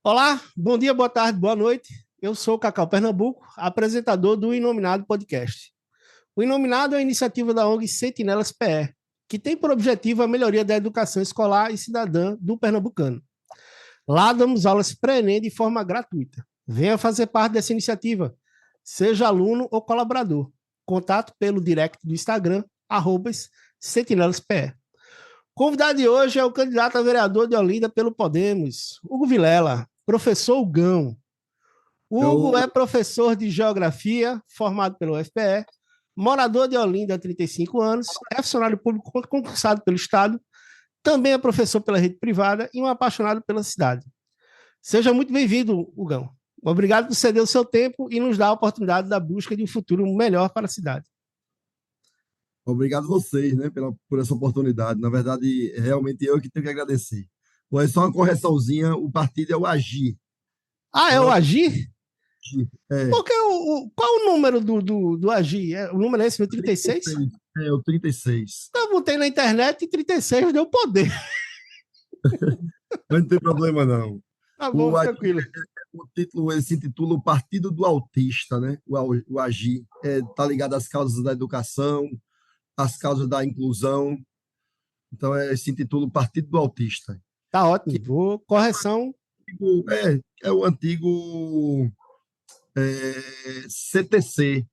Olá, bom dia, boa tarde, boa noite. Eu sou o Cacau Pernambuco, apresentador do Inominado Podcast. O Inominado é uma iniciativa da ONG Sentinelas PE, que tem por objetivo a melhoria da educação escolar e cidadã do pernambucano. Lá damos aulas pré-ENEM de forma gratuita. Venha fazer parte dessa iniciativa, seja aluno ou colaborador. Contato pelo direct do Instagram, @sentinelaspe. O convidado de hoje é o candidato a vereador de Olinda pelo Podemos, Hugo Vilela, professor Hugão. Hugo Eu, é professor de Geografia, formado pelo UFPE, morador de Olinda há 35 anos, é funcionário público concursado pelo Estado, também é professor pela rede privada e um apaixonado pela cidade. Seja muito bem-vindo, Hugão. Obrigado por ceder o seu tempo e nos dar a oportunidade da busca de um futuro melhor para a cidade. Obrigado vocês, né, por essa oportunidade. Na verdade, realmente eu que tenho que agradecer. Pô, é só uma correçãozinha, o partido é o Agir. Ah, Não é é o o Agir? Agir. É, Porque qual o número do Agir? O número é esse, no 36? 36. É o 36. Eu botei na internet e 36 deu poder. Mas não tem problema, não. Tá bom, O Agir, tranquilo. o título, ele se intitula O Partido do Autista, né? O Agir está ligado às causas da educação, às causas da inclusão. Então, se intitula O Partido do Autista. Tá Que ótimo. Vou, correção. é o antigo CTC,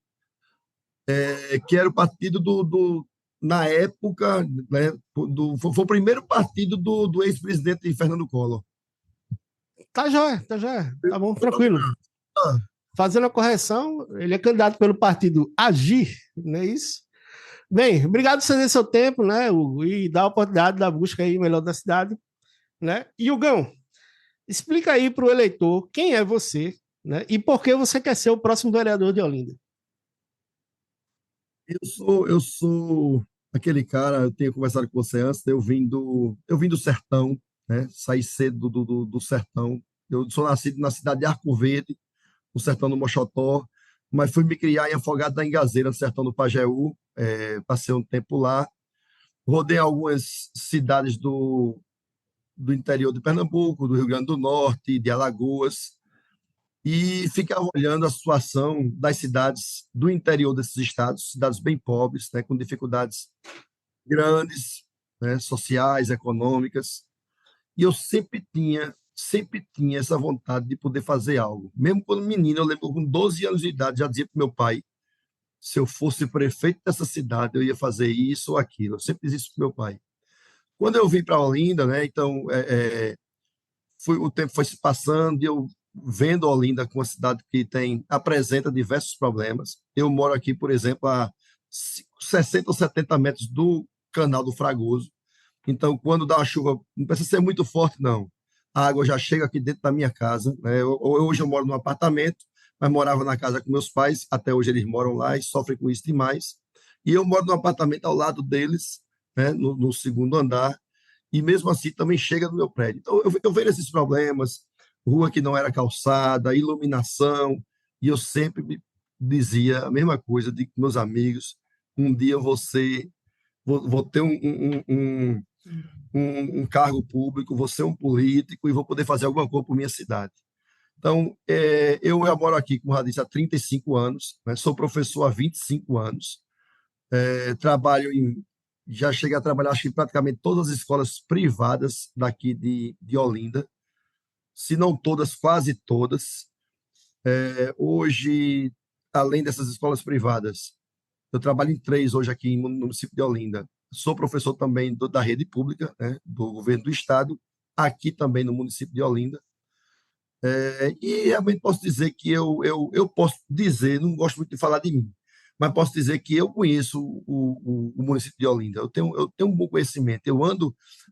que era o partido na época, né, foi o primeiro partido do ex-presidente Fernando Collor. Tá jóia, tá jóia. Tá bom, tranquilo. Ah, Fazendo a correção, ele é candidato pelo partido Agir, não é isso? Bem, obrigado por ceder seu tempo, né, Hugo, e dar a oportunidade da busca aí melhor da cidade, né? E, Hugão, explica aí para o eleitor quem é você, né, e por que você quer ser o próximo vereador de Olinda. eu sou aquele cara, eu tenho conversado com você antes, eu vim do sertão, né? Saí cedo do sertão. Eu sou nascido na cidade de Arco Verde, no sertão do Mochotó, mas fui me criar em Afogado da Engazeira, no sertão do Pajeú. Passei um tempo lá, rodei algumas cidades do interior de Pernambuco, do Rio Grande do Norte, de Alagoas, e ficava olhando a situação das cidades do interior desses estados, cidades bem pobres, né, com dificuldades grandes, né, sociais, econômicas, e eu sempre tinha essa vontade de poder fazer algo. Mesmo quando menino, eu lembro que com 12 anos de idade, já dizia para meu pai, se eu fosse prefeito dessa cidade, eu ia fazer isso ou aquilo. Eu sempre disse isso para meu pai. Quando eu vim para Olinda, né, então o tempo foi se passando e eu vendo Olinda com uma cidade que apresenta diversos problemas. Eu moro aqui, por exemplo, a 60 ou 70 metros do canal do Fragoso. Então, quando dá uma chuva, não precisa ser muito forte, não. A água já chega aqui dentro da minha casa, né? Hoje eu moro num apartamento, mas morava na casa com meus pais. Até hoje eles moram lá e sofrem com isso demais. E eu moro num apartamento ao lado deles, né? No segundo andar, e mesmo assim também chega no meu prédio. Então, eu vejo esses problemas, rua que não era calçada, iluminação, e eu sempre me dizia a mesma coisa de meus amigos, um dia vou ter um cargo público, vou ser um político e vou poder fazer alguma coisa por minha cidade. Então, eu já moro aqui, como já disse, há 35 anos, né? Sou professor há 25 anos, trabalho já cheguei a trabalhar, acho que em praticamente todas as escolas privadas daqui de Olinda, se não todas, quase todas. Hoje, além dessas escolas privadas, eu trabalho em três hoje aqui no município de Olinda. Sou professor também da rede pública, né, do governo do estado, aqui também no município de Olinda. E realmente posso dizer que eu posso dizer, não gosto muito de falar de mim, mas posso dizer que eu conheço o município de Olinda. Eu tenho um bom conhecimento.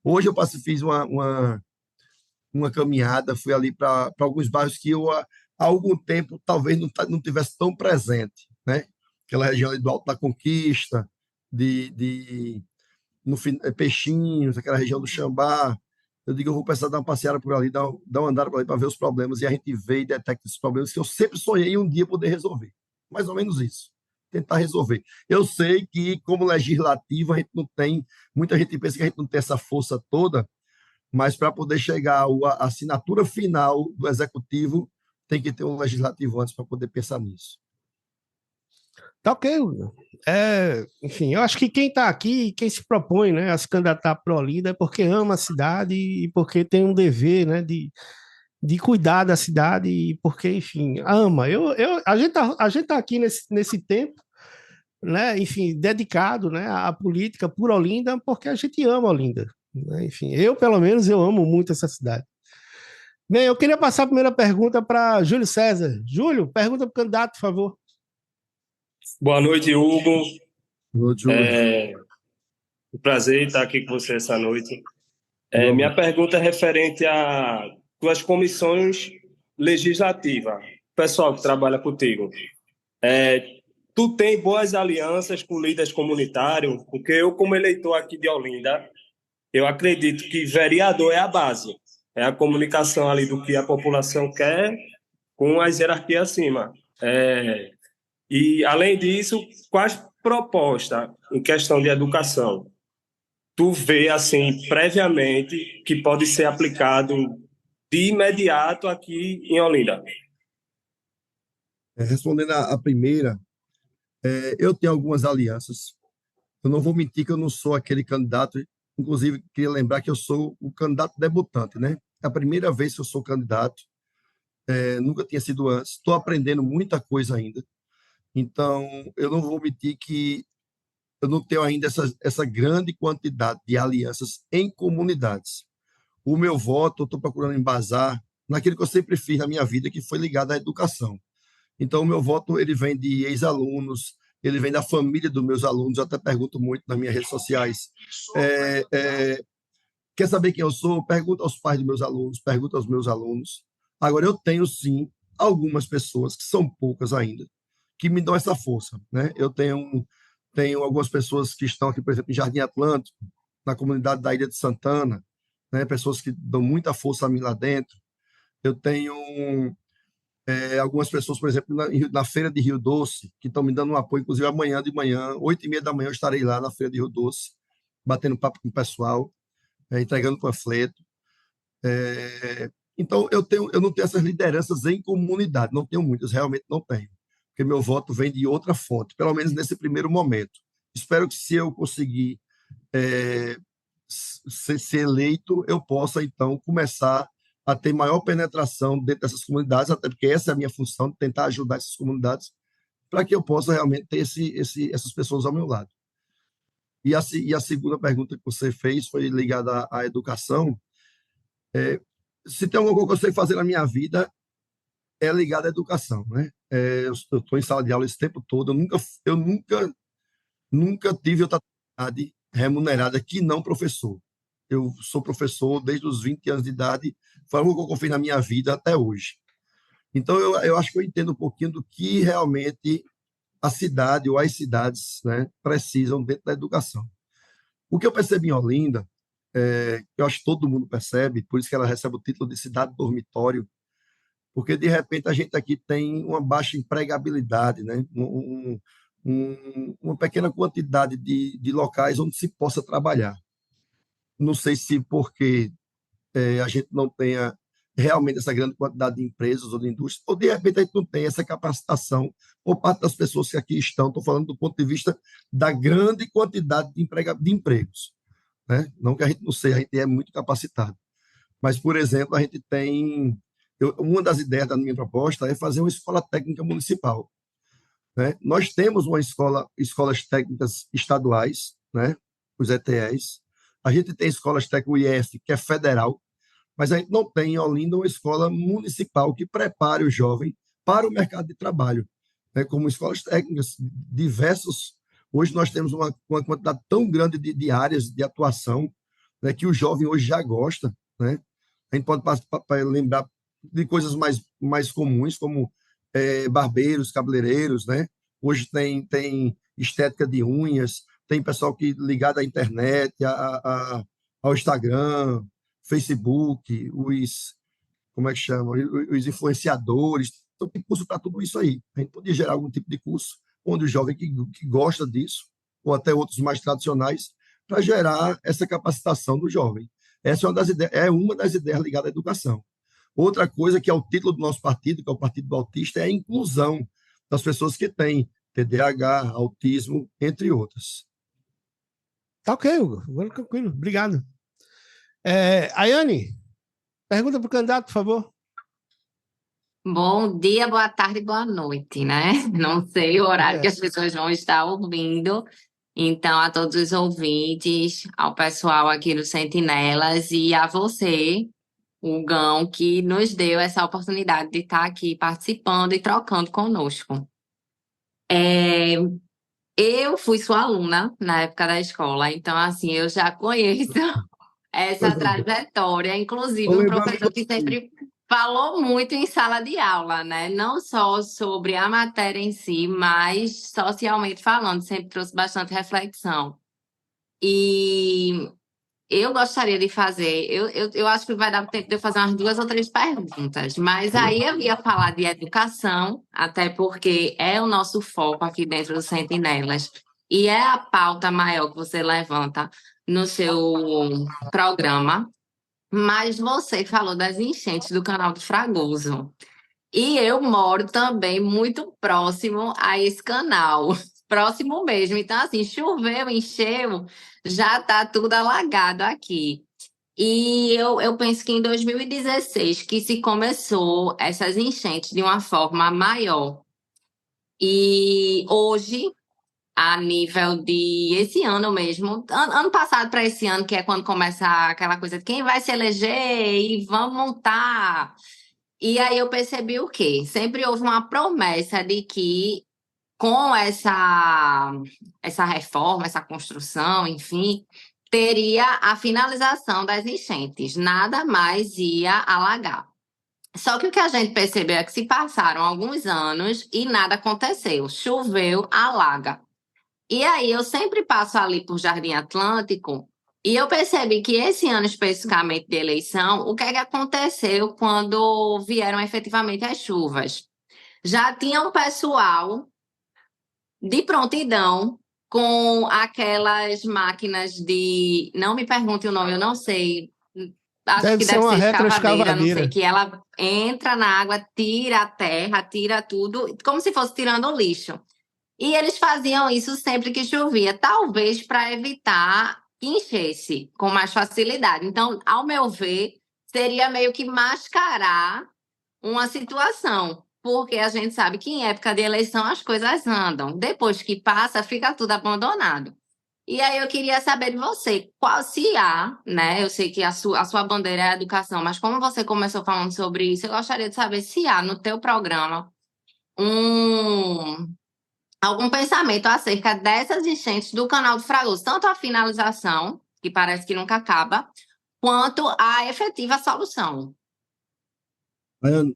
Hoje eu fiz uma caminhada, fui ali para alguns bairros que eu há algum tempo talvez não tivesse tão presente, né? Aquela região ali do Alto da Conquista, de Peixinhos, aquela região do Xambá. Eu digo, eu vou precisar dar uma passeada por ali, dar uma andada por ali para ver os problemas, e a gente vê e detecta esses problemas que eu sempre sonhei um dia poder resolver. Mais ou menos isso. Tentar resolver. Eu sei que, como legislativo, a gente não tem. Muita gente pensa que a gente não tem essa força toda, mas para poder chegar à assinatura final do executivo, tem que ter um legislativo antes para poder pensar nisso. Tá ok, Hugo. Enfim, eu acho que quem está aqui, quem se propõe, né, a se candidatar para Olinda é porque ama a cidade e porque tem um dever, né, de cuidar da cidade e porque, enfim, ama. A gente tá aqui nesse tempo, né, enfim, dedicado, né, à política por Olinda porque a gente ama Olinda, né? Enfim, eu, pelo menos, eu amo muito essa cidade. Bem, eu queria passar a primeira pergunta para Júlio César. Júlio, pergunta para o candidato, por favor. Boa noite, Hugo. Ô, Júlio, Um prazer estar aqui com você essa noite. Minha igualmente. pergunta é referente a tuas comissões legislativas, pessoal que trabalha contigo. Tu tem boas alianças com líderes comunitários? Porque eu, como eleitor aqui de Olinda, eu acredito que vereador é a base, é a comunicação ali do que a população quer com as hierarquias acima. E, além disso, quais propostas em questão de educação tu vê, assim, previamente, que pode ser aplicado de imediato aqui em Olinda? Respondendo a primeira, eu tenho algumas alianças. Eu não vou mentir que eu não sou aquele candidato. Inclusive, queria lembrar que eu sou o candidato debutante, né? É a primeira vez que eu sou candidato, nunca tinha sido antes. Estou aprendendo muita coisa ainda. Então, eu não vou mentir que eu não tenho ainda essa grande quantidade de alianças em comunidades. O meu voto, eu estou procurando embasar naquilo que eu sempre fiz na minha vida, que foi ligado à educação. Então, o meu voto ele vem de ex-alunos, ele vem da família dos meus alunos. Eu até pergunto muito nas minhas redes sociais. É, é, Quer saber quem eu sou? Pergunta aos pais dos meus alunos, pergunta aos meus alunos. Agora, eu tenho, sim, algumas pessoas, que são poucas ainda, que me dão essa força, né? Tenho algumas pessoas que estão aqui, por exemplo, em Jardim Atlântico, na comunidade da Ilha de Santana, né? Pessoas que dão muita força a mim lá dentro. Eu tenho algumas pessoas, por exemplo, na Feira de Rio Doce, que estão me dando um apoio, inclusive amanhã de manhã, 8h30 da manhã, eu estarei lá na Feira de Rio Doce, batendo papo com o pessoal, entregando panfleto. Então, eu não tenho essas lideranças em comunidade, não tenho muitas, realmente não tenho, porque meu voto vem de outra fonte, pelo menos nesse primeiro momento. Espero que, se eu conseguir é, ser eleito, eu possa, então, começar a ter maior penetração dentro dessas comunidades, até porque essa é a minha função, de tentar ajudar essas comunidades, para que eu possa realmente ter essas pessoas ao meu lado. E a segunda pergunta que você fez foi ligada à educação. Se tem alguma coisa que eu sei fazer na minha vida, é ligada à educação, né? Eu estou em sala de aula esse tempo todo, nunca tive outra atividade remunerada que não professor. Eu sou professor desde os 20 anos de idade, foi algo que eu fiz na minha vida até hoje. Então, eu acho que eu entendo um pouquinho do que realmente a cidade ou as cidades, né, precisam dentro da educação. O que eu percebi em Olinda, eu acho que todo mundo percebe, por isso que ela recebe o título de cidade dormitório, porque de repente a gente aqui tem uma baixa empregabilidade, né? Uma pequena quantidade de locais onde se possa trabalhar. Não sei se porque a gente não tenha realmente essa grande quantidade de empresas ou de indústrias, ou de repente a gente não tem essa capacitação por parte das pessoas que aqui estão. Estou falando do ponto de vista da grande quantidade de empregos, né? Não que a gente não seja, a gente é muito capacitado. Mas, por exemplo, a gente tem. Uma das ideias da minha proposta é fazer uma escola técnica municipal, né? Nós temos escolas técnicas estaduais, né? Os ETEs. A gente tem escolas técnicas, o IF, que é federal, mas a gente não tem em Olinda uma escola municipal que prepare o jovem para o mercado de trabalho, né? Como escolas técnicas diversas. Hoje nós temos uma quantidade tão grande de áreas de atuação, né, que o jovem hoje já gosta, né? A gente pode lembrar de coisas mais comuns, como barbeiros, cabeleireiros, né? Hoje tem estética de unhas, tem pessoal que ligado à internet, ao Instagram, Facebook, como é que chama? Os influenciadores. Então, tem curso para tudo isso aí. A gente podia gerar algum tipo de curso onde o jovem que gosta disso, ou até outros mais tradicionais, para gerar essa capacitação do jovem. Essa é uma das ideias ligadas à educação. Outra coisa que é o título do nosso partido, que é o Partido do Autista, é a inclusão das pessoas que têm TDAH, autismo, entre outras. Tá ok, Hugo. Agora tranquilo. Obrigado. Ayane, pergunta para o candidato, por favor. Bom dia, boa tarde, boa noite, né? Não sei o horário que É. as pessoas vão estar ouvindo. Então, a todos os ouvintes, ao pessoal aqui do Sentinelas e a você, Hugão, que nos deu essa oportunidade de estar aqui participando e trocando conosco. Eu fui sua aluna na época da escola, então, assim, eu já conheço essa trajetória, inclusive Tô um lembrando professor que sempre falou muito em sala de aula, né? Não só sobre a matéria em si, mas socialmente falando, sempre trouxe bastante reflexão. E eu gostaria de fazer, eu acho que vai dar tempo de eu fazer umas 2 ou 3 perguntas, mas aí eu ia falar de educação, até porque é o nosso foco aqui dentro do Sentinelas, e é a pauta maior que você levanta no seu programa, mas você falou das enchentes do Canal do Fragoso. E eu moro também muito próximo a esse canal, próximo mesmo. Então, assim, choveu, encheu, já está tudo alagado aqui. E eu penso que em 2016 que se começou essas enchentes de uma forma maior. E hoje, a nível de esse ano mesmo, ano passado para esse ano, que é quando começa aquela coisa de quem vai se eleger e vamos montar. E aí eu percebi o quê? Sempre houve uma promessa de que com essa reforma, essa construção, enfim, teria a finalização das enchentes. Nada mais ia alagar. Só que o que a gente percebeu é que se passaram alguns anos e nada aconteceu. Choveu, alaga. E aí eu sempre passo ali por Jardim Atlântico e eu percebi que esse ano especificamente de eleição, o que é que aconteceu quando vieram efetivamente as chuvas? Já tinha um pessoal de prontidão com aquelas máquinas de, não me pergunte o nome, eu não sei. Acho Deve que ser deve uma ser escavadeira, não sei, retroescavadeira. que ela entra na água, tira a terra, tira tudo, como se fosse tirando o lixo. E eles faziam isso sempre que chovia, talvez para evitar que enchesse com mais facilidade. Então, ao meu ver, seria meio que mascarar uma situação, porque a gente sabe que em época de eleição as coisas andam. Depois que passa, fica tudo abandonado. E aí eu queria saber de você, qual se há, né? Eu sei que a sua bandeira é a educação, mas como você começou falando sobre isso, eu gostaria de saber se há no teu programa um algum pensamento acerca dessas enchentes do Canal do Fragoso, tanto a finalização, que parece que nunca acaba, quanto a efetiva solução. Baiano,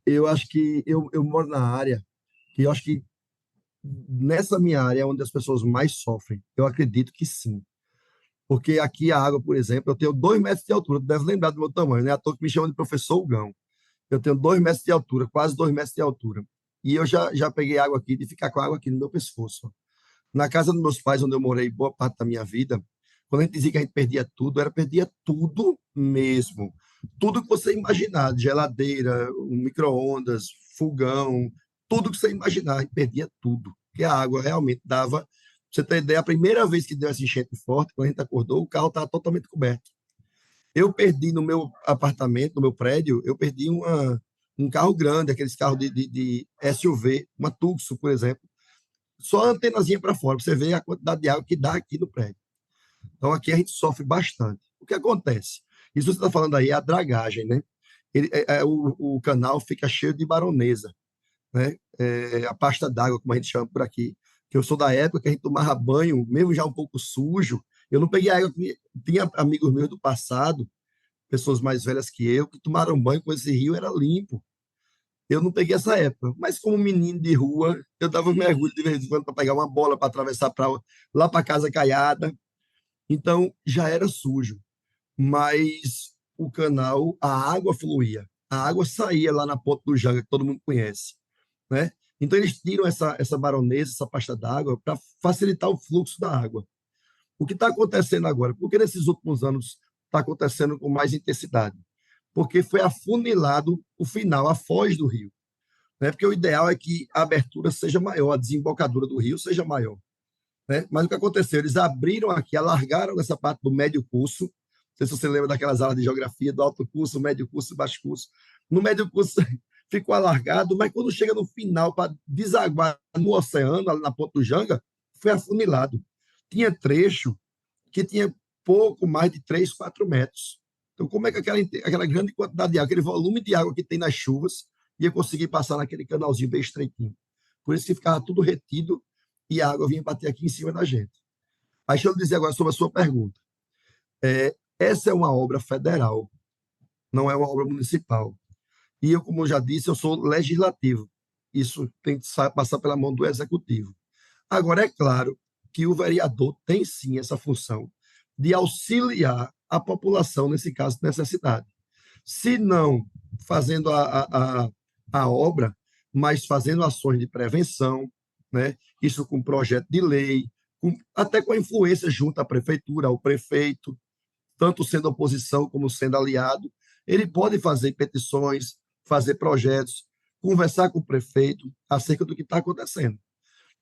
eu acho que eu moro na área, que eu acho que nessa minha área é onde as pessoas mais sofrem. Eu acredito que sim. Porque aqui a água, por exemplo, eu tenho 2 metros de altura, tu deve lembrar do meu tamanho, né? À toa que me chamam de professor Hugão. Eu tenho 2 metros de altura, quase 2 metros de altura. E eu já peguei água aqui, de ficar com água aqui no meu pescoço. Na casa dos meus pais, onde eu morei boa parte da minha vida, quando a gente dizia que a gente perdia tudo, era perdia tudo mesmo. Tudo que você imaginar, de geladeira, um micro-ondas, fogão, tudo que você imaginar, a gente perdia tudo. Porque a água realmente dava. Pra você ter ideia, a primeira vez que deu essa enchente forte, quando a gente acordou, o carro estava totalmente coberto. Eu perdi no meu apartamento, no meu prédio, eu perdi um carro grande, aqueles carros de SUV, uma Tucson, por exemplo, só a antenazinha para fora, para você ver a quantidade de água que dá aqui no prédio. Então, aqui a gente sofre bastante. O que acontece? Isso que você está falando aí é a dragagem, né? O canal fica cheio de baronesa, né? A pasta d'água, como a gente chama por aqui. Que eu sou da época que a gente tomava banho, mesmo já um pouco sujo. Eu não peguei água. Tinha amigos meus do passado, pessoas mais velhas que eu, que tomaram banho com esse rio, era limpo. Eu não peguei essa época, mas como menino de rua, eu dava mergulho de vez em quando para pegar uma bola para atravessar lá para casa caiada. Então já era sujo, mas o canal, a água fluía, a água saía lá na ponta do Janga, que todo mundo conhece, né? Então eles tiram essa baronesa, essa pasta d'água, para facilitar o fluxo da água. O que está acontecendo agora? Porque nesses últimos anos está acontecendo com mais intensidade, porque foi afunilado o final, a foz do rio, né? Porque o ideal é que a abertura seja maior, a desembocadura do rio seja maior, né? Mas o que aconteceu? Eles abriram aqui, alargaram nessa parte do médio curso. Não sei se você lembra daquelas aulas de geografia, do alto curso, médio curso e baixo curso. No médio curso ficou alargado, mas quando chega no final para desaguar no oceano, ali na Ponta do Janga, foi afunilado. Tinha trecho que tinha pouco mais de 3, 4 metros. Então, como é que aquela grande quantidade de água, aquele volume de água que tem nas chuvas, ia conseguir passar naquele canalzinho bem estreitinho? Por isso que ficava tudo retido e a água vinha bater aqui em cima da gente. Aí, deixa eu dizer agora sobre a sua pergunta. Essa é uma obra federal, não é uma obra municipal. E eu, como eu já disse, eu sou legislativo. Isso tem que passar pela mão do executivo. Agora, é claro que o vereador tem sim essa função de auxiliar a população, nesse caso de necessidade. Se não fazendo a obra, mas fazendo ações de prevenção, né? Isso com projeto de lei, até com a influência junto à prefeitura, ao prefeito, tanto sendo oposição como sendo aliado, ele pode fazer petições, fazer projetos, conversar com o prefeito acerca do que está acontecendo.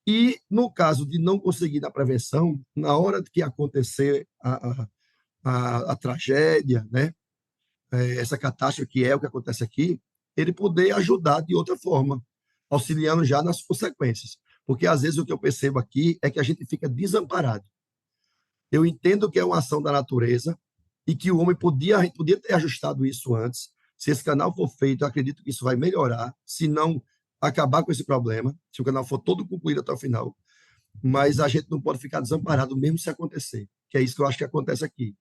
E, no caso de não conseguir na prevenção, na hora que acontecer a tragédia, né, essa catástrofe que é o que acontece aqui, ele poder ajudar de outra forma, auxiliando já nas consequências. Porque, às vezes, o que eu percebo aqui é que a gente fica desamparado. Eu entendo que é uma ação da natureza e que o homem a gente podia ter ajustado isso antes. Se esse canal for feito, eu acredito que isso vai melhorar, se não acabar com esse problema, se o canal for todo concluído até o final. Mas a gente não pode ficar desamparado mesmo se acontecer, que é isso que eu acho que acontece aqui.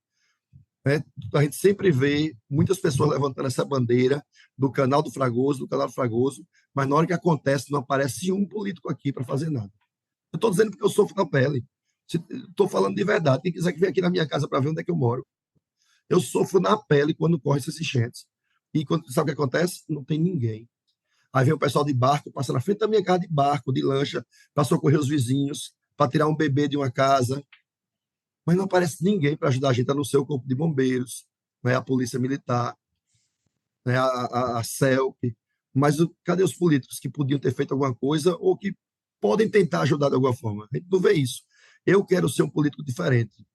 Né? A gente sempre vê muitas pessoas levantando essa bandeira do canal do Fragoso, mas na hora que acontece não aparece um político aqui para fazer nada. Eu estou dizendo porque eu sofro na pele. Estou falando de verdade. Quem quiser que venha aqui na minha casa para ver onde é que eu moro. Eu sofro na pele quando corre essas enchentes. E sabe o que acontece? Não tem ninguém. Aí vem o pessoal de barco, passa na frente da minha casa de barco, de lancha, para socorrer os vizinhos, para tirar um bebê de uma casa. Mas não aparece ninguém para ajudar a gente, a não ser o Corpo de Bombeiros, né, a Polícia Militar, né, a CELP. Mas cadê os políticos que podiam ter feito alguma coisa ou que podem tentar ajudar de alguma forma? A gente não vê isso. Eu quero ser um político diferente.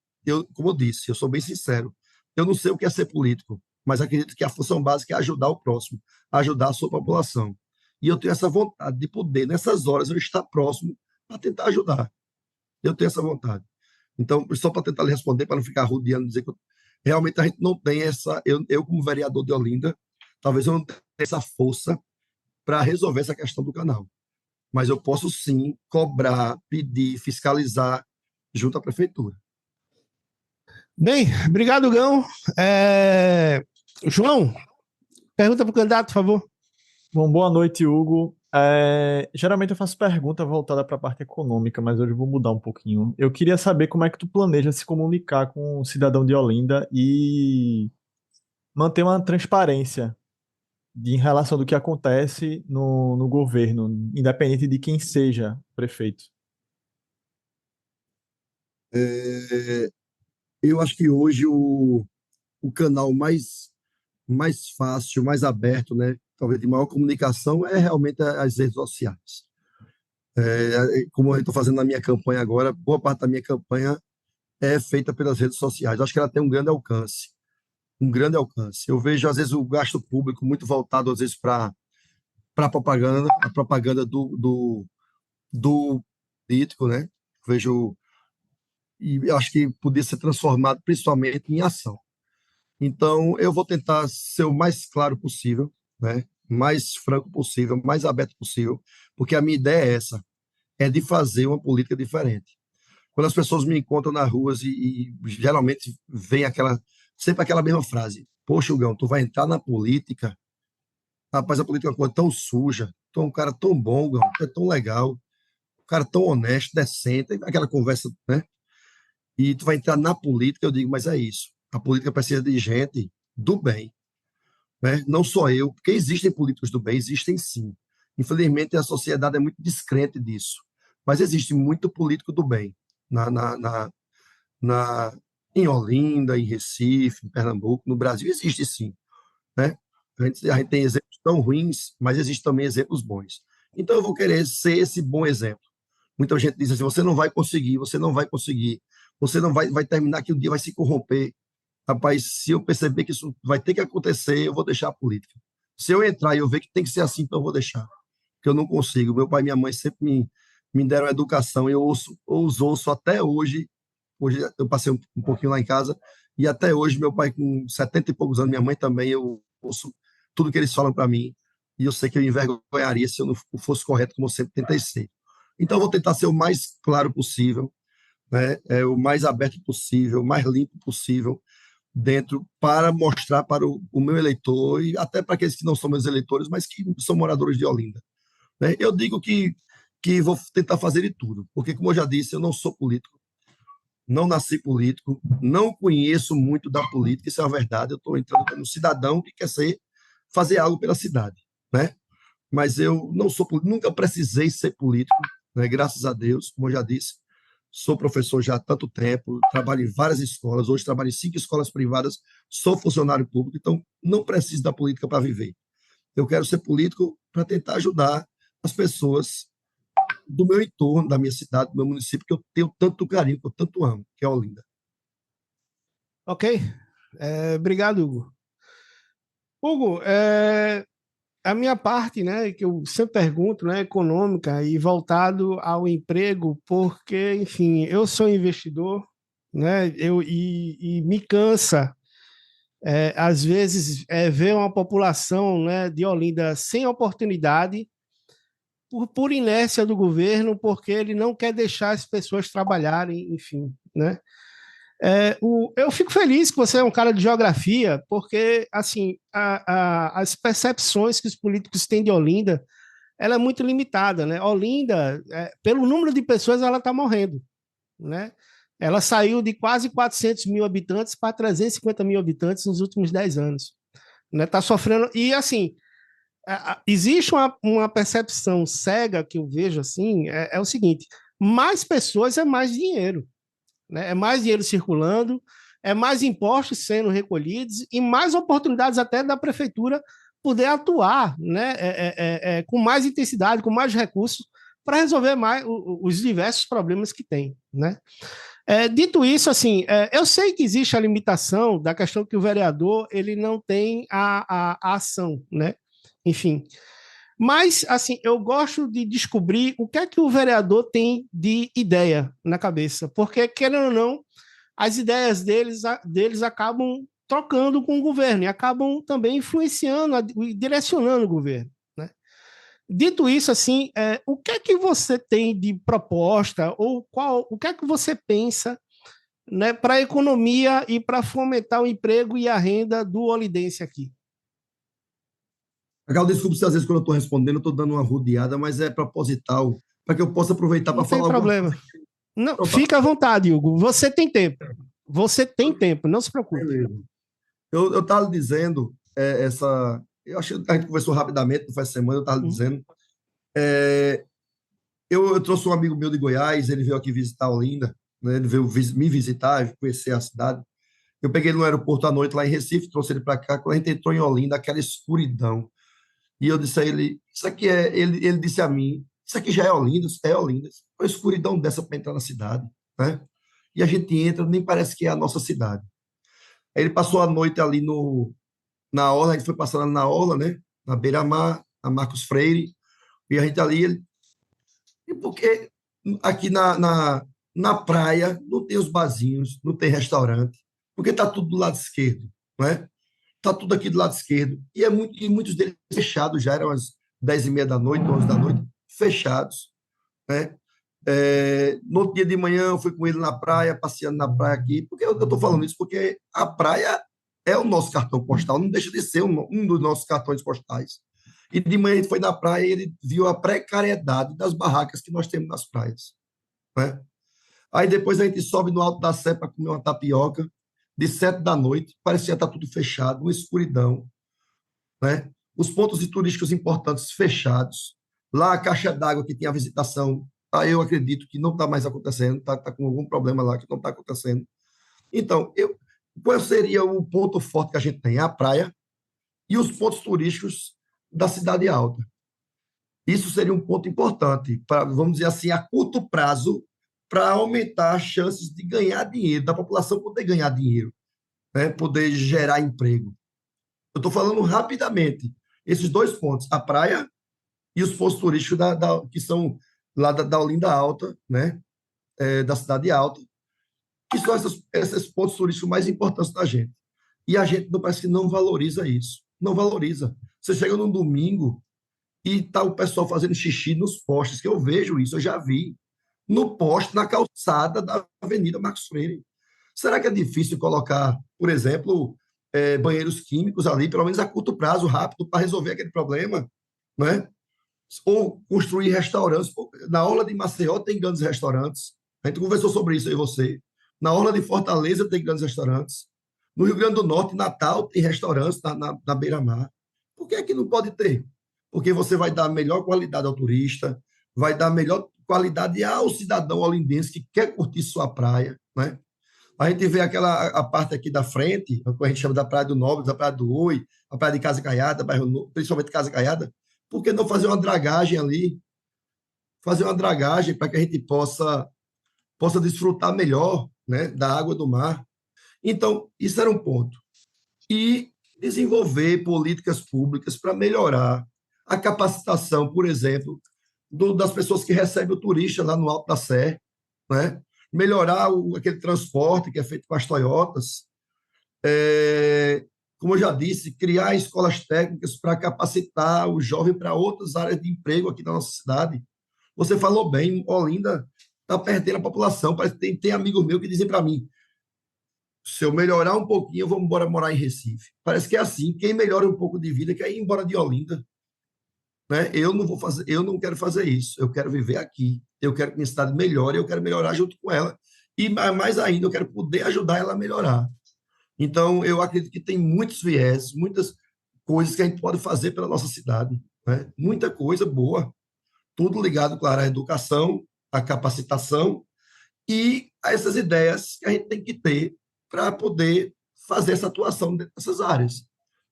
Como eu disse, eu sou bem sincero. Eu não sei o que é ser político, mas acredito que a função básica é ajudar o próximo, ajudar a sua população. E eu tenho essa vontade de poder, nessas horas, eu estar próximo para tentar ajudar. Eu tenho essa vontade. Então, só para tentar lhe responder, para não ficar rodeando, dizer que realmente a gente não tem essa. Eu, como vereador de Olinda, talvez eu não tenha essa força para resolver essa questão do canal. Mas eu posso sim cobrar, pedir, fiscalizar junto à prefeitura. Bem, obrigado, Gão. João, pergunta para o candidato, por favor. Bom, boa noite, Hugo. Geralmente eu faço pergunta voltada para a parte econômica, mas hoje eu vou mudar um pouquinho. Eu queria saber como é que tu planeja se comunicar com o cidadão de Olinda e manter uma transparência em relação do que acontece no governo, independente de quem seja prefeito. Eu acho que hoje o canal mais fácil, mais aberto, né, talvez de maior comunicação, é realmente as redes sociais. Como eu estou fazendo na minha campanha agora, boa parte da minha campanha é feita pelas redes sociais. Acho que ela tem um grande alcance. Um grande alcance. Eu vejo, às vezes, o gasto público muito voltado, às vezes, para a propaganda do político, né? Vejo, e eu acho que podia ser transformado principalmente em ação. Então, eu vou tentar ser o mais claro possível, né? Mais franco possível, mais aberto possível, porque a minha ideia é essa, é de fazer uma política diferente. Quando as pessoas me encontram nas ruas e geralmente vem sempre aquela mesma frase: poxa, Hugão, tu vai entrar na política? Rapaz, a política é uma coisa tão suja, tu é um cara tão bom, Hugão, tu é tão legal, um cara tão honesto, decente, aquela conversa, né? E tu vai entrar na política, eu digo, mas é isso. A política precisa de gente do bem, né? Não só eu, porque existem políticos do bem, existem sim. Infelizmente, a sociedade é muito descrente disso. Mas existe muito político do bem na Em Olinda, em Recife, em Pernambuco, no Brasil, existe sim, né? A gente tem exemplos tão ruins, mas existem também exemplos bons. Então, eu vou querer ser esse bom exemplo. Muita gente diz assim: você não vai conseguir, você não vai conseguir, você não vai terminar, que um dia vai se corromper. Rapaz, se eu perceber que isso vai ter que acontecer, eu vou deixar a política. Se eu entrar e eu ver que tem que ser assim, então eu vou deixar. Porque eu não consigo. Meu pai e minha mãe sempre me deram educação, e eu os ouço até hoje. Hoje eu passei um pouquinho lá em casa, e até hoje, meu pai com 70 e poucos anos, minha mãe também, eu ouço tudo que eles falam para mim, e eu sei que eu envergonharia se eu não fosse correto, como eu sempre tentei ser. Então, eu vou tentar ser o mais claro possível, né? O mais aberto possível, o mais limpo possível, dentro, para mostrar para o meu eleitor, e até para aqueles que não são meus eleitores, mas que são moradores de Olinda, né? Eu digo que vou tentar fazer de tudo, porque, como eu já disse, eu não sou político, não nasci político, não conheço muito da política, isso é uma verdade. Eu estou entrando como cidadão que quer fazer algo pela cidade, né? Mas eu não sou político, nunca precisei ser político, né? Graças a Deus, como eu já disse, sou professor já há tanto tempo, trabalho em várias escolas, hoje trabalho em 5 escolas privadas, sou funcionário público, então não preciso da política para viver. Eu quero ser político para tentar ajudar as pessoas do meu entorno, da minha cidade, do meu município, que eu tenho tanto carinho, que eu tanto amo, que é Olinda. Ok. Obrigado, Hugo. Hugo, a minha parte, né, que eu sempre pergunto, né, econômica e voltado ao emprego, porque, enfim, eu sou investidor, né, e me cansa, às vezes, ver uma população, né, de Olinda sem oportunidade por inércia do governo, porque ele não quer deixar as pessoas trabalharem, enfim, né? Eu fico feliz que você é um cara de geografia, porque assim as percepções que os políticos têm de Olinda, ela é muito limitada, né? Olinda, pelo número de pessoas, ela está morrendo, né? Ela saiu de quase 400 mil habitantes para 350 mil habitantes nos últimos 10 anos, né? Está sofrendo e assim existe uma percepção cega que eu vejo assim, o seguinte: mais pessoas é mais dinheiro, né? É mais dinheiro circulando, é mais impostos sendo recolhidos e mais oportunidades até da prefeitura poder atuar, né? Com mais intensidade, com mais recursos para resolver mais os diversos problemas que tem, né? Dito isso, assim, eu sei que existe a limitação da questão que o vereador ele não tem a ação, né? Enfim, mas, assim, eu gosto de descobrir o que é que o vereador tem de ideia na cabeça, porque, querendo ou não, as ideias deles acabam trocando com o governo e acabam também influenciando e direcionando o governo, né? Dito isso, assim, o que é que você tem de proposta ou o que é que você pensa, né, para a economia e para fomentar o emprego e a renda do olidense aqui? Legal, desculpe se às vezes quando eu estou respondendo, eu estou dando uma rodeada, mas é proposital, para que eu possa aproveitar para Não tem falar alguma problema. coisa. Não, Pronto, fica à vontade, Hugo. Você tem tempo. Você tem tempo, não se preocupe. beleza. Eu estava dizendo, eu acho que a gente conversou rapidamente, não faz semana, eu estava Uhum. dizendo, é, eu trouxe um amigo meu de Goiás, ele veio aqui visitar Olinda, né, ele veio me visitar, conhecer a cidade. Eu peguei ele no aeroporto à noite lá em Recife, trouxe ele para cá. Quando a gente entrou em Olinda, aquela escuridão. E eu disse a ele, isso aqui ele disse a mim, isso aqui já é Olinda? É Olinda. Uma escuridão dessa para entrar na cidade, né? E a gente entra, nem parece que é a nossa cidade. Aí ele passou a noite ali na orla, a gente foi passando ali na orla, né? Na beira-mar, na Marcos Freire, e a gente ali, e porque aqui na praia não tem os barzinhos, não tem restaurante, porque está tudo do lado esquerdo, não é? Está tudo aqui do lado esquerdo. E muitos deles fechados, já eram as 10h30 da noite, 11 da noite, fechados, né? No outro dia de manhã eu fui com ele na praia, passeando na praia aqui. Porque eu estou falando isso? Porque a praia é o nosso cartão postal, não deixa de ser um dos nossos cartões postais. E de manhã a gente foi na praia e ele viu a precariedade das barracas que nós temos nas praias, né? Aí depois a gente sobe no alto da Sé para comer uma tapioca, de 7 da noite, parecia estar tudo fechado, uma escuridão, né? Os pontos turísticos importantes fechados. Lá a caixa d'água que tinha a visitação, eu acredito que não está mais acontecendo, está com algum problema lá que não está acontecendo. Então, qual seria o ponto forte que a gente tem? A praia e os pontos turísticos da Cidade Alta. Isso seria um ponto importante, para, vamos dizer assim, a curto prazo, para aumentar as chances de ganhar dinheiro, da população poder ganhar dinheiro, né? Poder gerar emprego. Eu estou falando rapidamente. Esses dois pontos, a praia e os pontos turísticos que são lá da Olinda Alta, né? Da Cidade Alta, que são esses pontos turísticos mais importantes da gente. E a gente não parece que não valoriza isso. Não valoriza. Você chega num domingo e tá o pessoal fazendo xixi nos postes, que eu vejo isso, eu já vi. No poste, na calçada da Avenida Marcos Freire. Será que é difícil colocar, por exemplo, banheiros químicos ali, pelo menos a curto prazo, rápido, para resolver aquele problema, né? Ou construir restaurantes. Na Orla de Maceió tem grandes restaurantes. A gente conversou sobre isso aí, você. Na Orla de Fortaleza tem grandes restaurantes. No Rio Grande do Norte, Natal, tem restaurantes na beira-mar. Por que é que não pode ter? Porque você vai dar melhor qualidade ao turista, vai dar melhor qualidade ao cidadão olindense que quer curtir sua praia, né? A gente vê a parte aqui da frente, que a gente chama da Praia do Nobre, da Praia do Oi, a Praia de Casa Caiada, principalmente Casa Caiada. Por que não fazer uma dragagem ali? Fazer uma dragagem para que a gente possa desfrutar melhor, né, da água do mar. Então, isso era um ponto. E desenvolver políticas públicas para melhorar a capacitação, por exemplo, das pessoas que recebem o turista lá no Alto da Sé, né? Melhorar aquele transporte que é feito com as Toyotas. Como eu já disse, criar escolas técnicas para capacitar o jovem para outras áreas de emprego aqui na nossa cidade. Você falou bem, Olinda está perdendo a população. Parece que tem amigos meus que dizem para mim, se eu melhorar um pouquinho, eu vou embora morar em Recife. Parece que é assim, quem melhora um pouco de vida quer ir embora de Olinda, né? Eu não quero fazer isso. Eu quero viver aqui. Eu quero que minha cidade melhore, eu quero melhorar junto com ela. E mais ainda, eu quero poder ajudar ela a melhorar. Então, eu acredito que tem muitos viés, muitas coisas que a gente pode fazer pela nossa cidade, né? Muita coisa boa, tudo ligado, claro, à educação, à capacitação e a essas ideias que a gente tem que ter para poder fazer essa atuação dentro dessas áreas.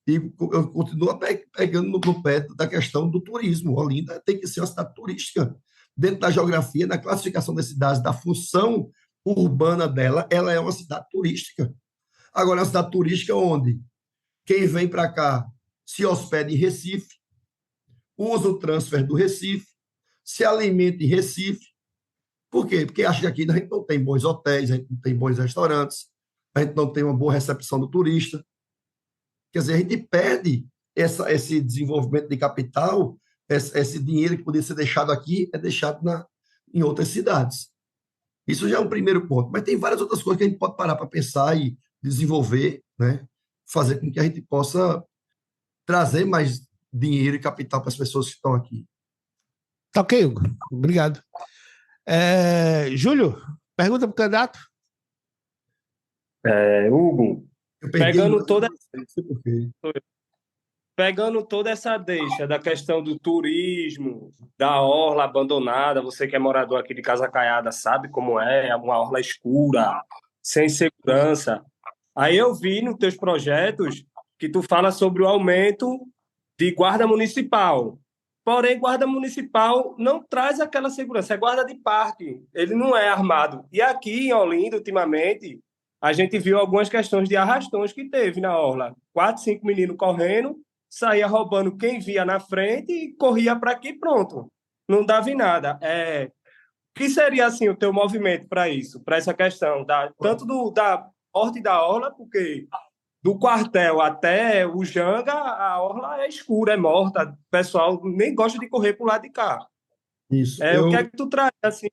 E eu continuo pegando no pé da questão do turismo. Olinda tem que ser uma cidade turística. Dentro da geografia, na classificação das cidades, da função urbana dela, ela é uma cidade turística. Agora, a cidade turística onde quem vem para cá se hospeda em Recife, usa o transfer do Recife, se alimenta em Recife. Por quê? Porque acha que aqui a gente não tem bons hotéis, a gente não tem bons restaurantes, a gente não tem uma boa recepção do turista. Quer dizer, a gente perde esse desenvolvimento de capital, esse dinheiro que poderia ser deixado aqui, é deixado em outras cidades. Isso já é um primeiro ponto. Mas tem várias outras coisas que a gente pode parar para pensar e desenvolver, né? Fazer com que a gente possa trazer mais dinheiro e capital para as pessoas que estão aqui. Tá ok, Hugo. Obrigado. Júlio, pergunta para o candidato. Hugo, Eu perdi pegando toda, não sei por quê. pegando toda essa deixa da questão do turismo, da orla abandonada, você que é morador aqui de Casa Caiada sabe como é uma orla escura, sem segurança. Aí eu vi nos teus projetos que tu fala sobre o aumento de guarda municipal. Porém, guarda municipal não traz aquela segurança, é guarda de parque, ele não é armado. E aqui em Olinda, ultimamente, a gente viu algumas questões de arrastões que teve na orla. 4, 5 meninos correndo, saía roubando quem via na frente e corria para aqui, pronto. Não dava em nada. O que seria assim o teu movimento para isso, para essa questão, tanto da porte da orla, porque do quartel até o Janga, a orla é escura, é morta, o pessoal nem gosta de correr para o lado de cá. Isso. O que é que tu traz assim,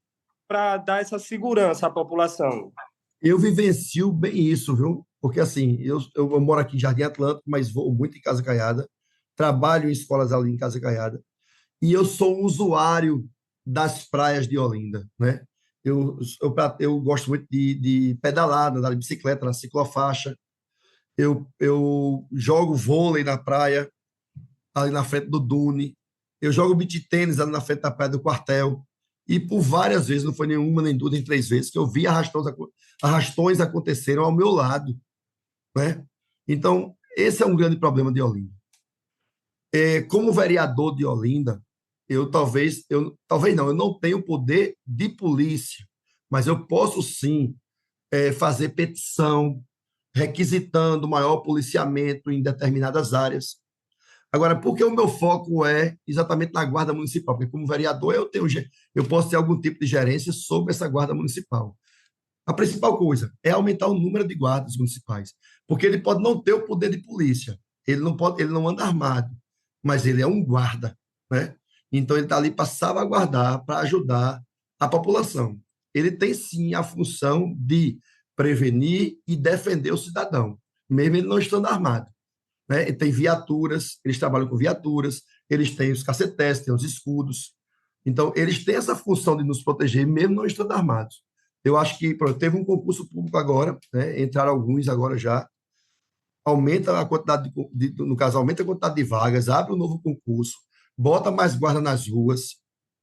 para dar essa segurança à população? Eu vivencio bem isso, viu? Porque, assim, eu moro aqui em Jardim Atlântico, mas vou muito em Casa Caiada, trabalho em escolas ali em Casa Caiada, e eu sou um usuário das praias de Olinda, né? Eu gosto muito de pedalar, andar de bicicleta, na ciclofaixa. Eu jogo vôlei na praia, ali na frente do Dune. Eu jogo beach tênis ali na frente da praia do quartel. E por várias vezes, não foi nenhuma, nem duas, nem três vezes, que eu vi arrastões acontecerem ao meu lado, né? Então, esse é um grande problema de Olinda. Como vereador de Olinda, talvez não, eu não tenho poder de polícia, mas eu posso sim fazer petição requisitando maior policiamento em determinadas áreas. Agora, porque o meu foco é exatamente na guarda municipal, porque como vereador eu posso ter algum tipo de gerência sobre essa guarda municipal. A principal coisa é aumentar o número de guardas municipais, porque ele pode não ter o poder de polícia, ele não anda armado, mas ele é um guarda, né? Então ele está ali para salvaguardar, para ajudar a população. Ele tem sim a função de prevenir e defender o cidadão, mesmo ele não estando armado, né? Tem viaturas, eles trabalham com viaturas, eles têm os cacetés, têm os escudos. Então, eles têm essa função de nos proteger, mesmo não estando armados. Eu acho que teve um concurso público agora, né? Entraram alguns agora já, aumenta a quantidade no caso, aumenta a quantidade de vagas, abre um novo concurso, bota mais guarda nas ruas,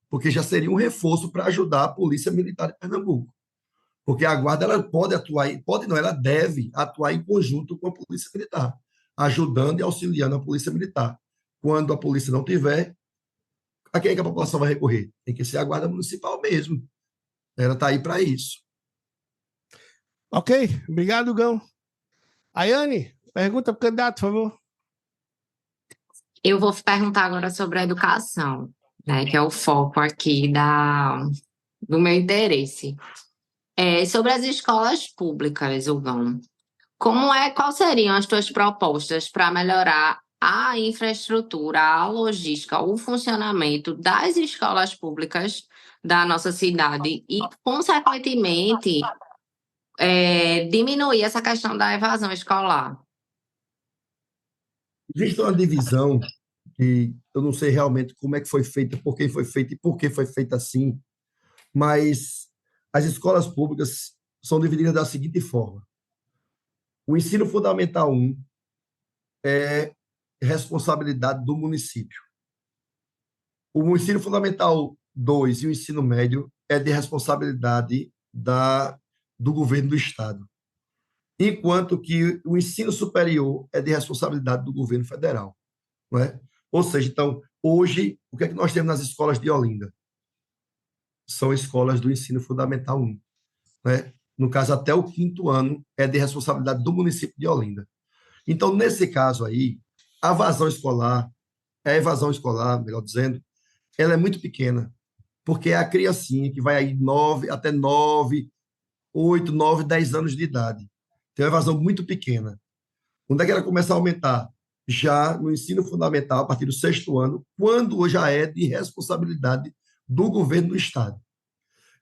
porque já seria um reforço para ajudar a Polícia Militar de Pernambuco. Porque a guarda ela pode atuar, pode não, ela deve atuar em conjunto com a Polícia Militar, ajudando e auxiliando a Polícia Militar. Quando a polícia não tiver, a quem é que a população vai recorrer? Tem que ser a Guarda Municipal mesmo. Ela está aí para isso. Ok, obrigado, Gão. Ayane, pergunta para o candidato, por favor. Eu vou perguntar agora sobre a educação, né, que é o foco aqui do meu interesse. Sobre as escolas públicas, Gão. Quais seriam as tuas propostas para melhorar a infraestrutura, a logística, o funcionamento das escolas públicas da nossa cidade e, consequentemente, diminuir essa questão da evasão escolar? Existe uma divisão que eu não sei realmente como é que foi feita, por que foi feita e por que foi feita assim, mas as escolas públicas são divididas da seguinte forma. O ensino fundamental 1 é responsabilidade do município. O ensino fundamental 2 e o ensino médio é de responsabilidade do governo do estado, enquanto que o ensino superior é de responsabilidade do governo federal, não é? Ou seja, então, hoje, o que é que nós temos nas escolas de Olinda? São escolas do ensino fundamental 1, né? No caso, até o 5º ano é de responsabilidade do município de Olinda. Então, nesse caso aí, a evasão escolar, melhor dizendo, ela é muito pequena, porque é a criancinha que vai aí até 9, 8, 9, 10 anos de idade. Tem uma evasão muito pequena. Quando é que ela começa a aumentar? Já no ensino fundamental, a partir do 6º ano, quando já é de responsabilidade do governo do estado.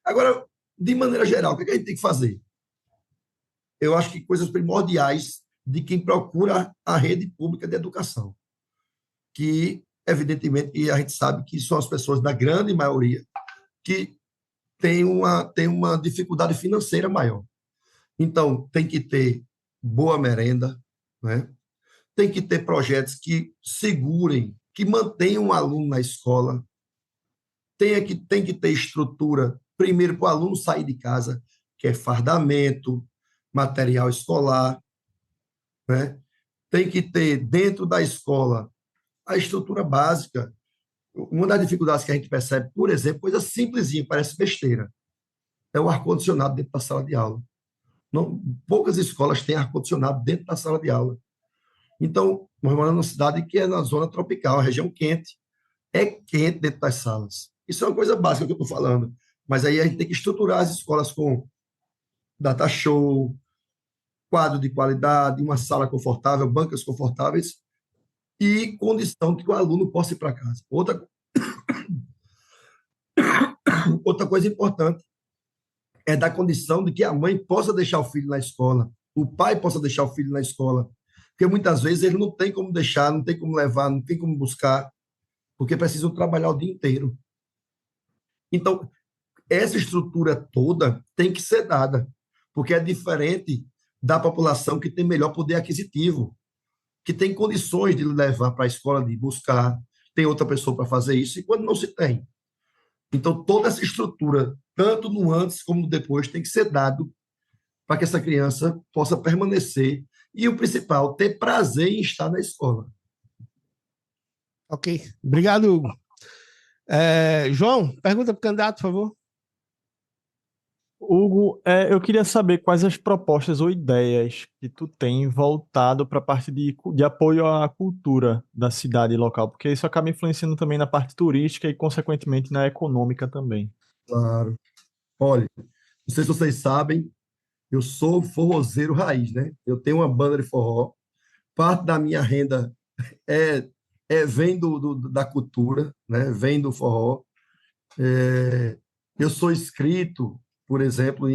Agora, de maneira geral, o que a gente tem que fazer? Eu acho que coisas primordiais de quem procura a rede pública de educação, que, evidentemente, e a gente sabe que são as pessoas, da grande maioria, que têm uma dificuldade financeira maior. Então, tem que ter boa merenda, né? Tem que ter projetos que segurem, que mantenham o aluno na escola, tem que ter estrutura, primeiro, para o aluno sair de casa, que é fardamento, material escolar, né? Tem que ter, dentro da escola, a estrutura básica. Uma das dificuldades que a gente percebe, por exemplo, coisa simplesinha, parece besteira, é o ar-condicionado dentro da sala de aula. Não, poucas escolas têm ar-condicionado dentro da sala de aula. Então, nós moramos numa cidade que é na zona tropical, a região quente. É quente dentro das salas. Isso é uma coisa básica que eu estou falando. Mas aí a gente tem que estruturar as escolas com data show, quadro de qualidade, uma sala confortável, bancas confortáveis e condição de que o aluno possa ir para casa. Outra coisa importante é dar condição de que a mãe possa deixar o filho na escola, o pai possa deixar o filho na escola, porque muitas vezes ele não tem como deixar, não tem como levar, não tem como buscar, porque precisam trabalhar o dia inteiro. Então, essa estrutura toda tem que ser dada, porque é diferente da população que tem melhor poder aquisitivo, que tem condições de levar para a escola, de buscar, tem outra pessoa para fazer isso, e quando não se tem. Então, toda essa estrutura, tanto no antes como no depois, tem que ser dado para que essa criança possa permanecer e, o principal, ter prazer em estar na escola. Ok. Obrigado, Hugo. João, pergunta para o candidato, por favor. Hugo, eu queria saber quais as propostas ou ideias que tu tem voltado para a parte de apoio à cultura da cidade local, porque isso acaba influenciando também na parte turística e, consequentemente, na econômica também. Claro. Olha, não sei se vocês sabem, eu sou forrozeiro raiz, né? Eu tenho uma banda de forró. Parte da minha renda é, vem da cultura, né? Vem do forró. Eu sou inscrito, por exemplo,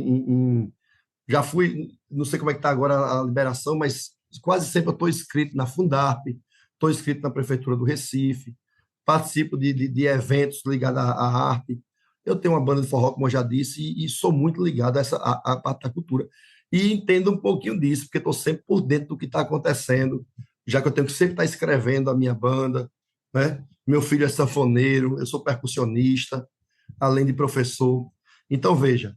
já fui, não sei como é que está agora a liberação, mas quase sempre eu estou inscrito na Fundarp, estou inscrito na Prefeitura do Recife, participo de eventos ligados à arte. Eu tenho uma banda de forró, como eu já disse, e sou muito ligado a essa a parte da cultura. E entendo um pouquinho disso, porque estou sempre por dentro do que está acontecendo, já que eu tenho que sempre estar escrevendo a minha banda, né? Meu filho é sanfoneiro, eu sou percussionista, além de professor. Então, veja,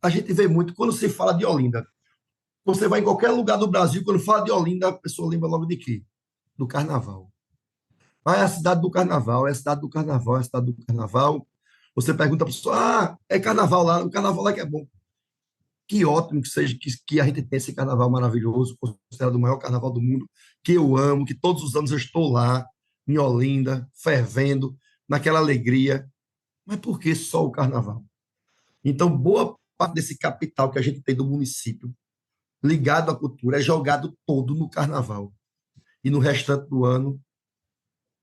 a gente vê muito quando se fala de Olinda. Você vai em qualquer lugar do Brasil, quando fala de Olinda, a pessoa lembra logo de quê? Do carnaval. Ah, é a cidade do carnaval, é a cidade do carnaval, é a cidade do carnaval. Você pergunta para a pessoa, é carnaval lá, o carnaval lá que é bom. Que ótimo que seja que a gente tenha esse carnaval maravilhoso, considerado o maior carnaval do mundo, que eu amo, que todos os anos eu estou lá, em Olinda, fervendo, naquela alegria. Mas por que só o carnaval? Então, boa parte desse capital que a gente tem do município, ligado à cultura, é jogado todo no carnaval. E no restante do ano,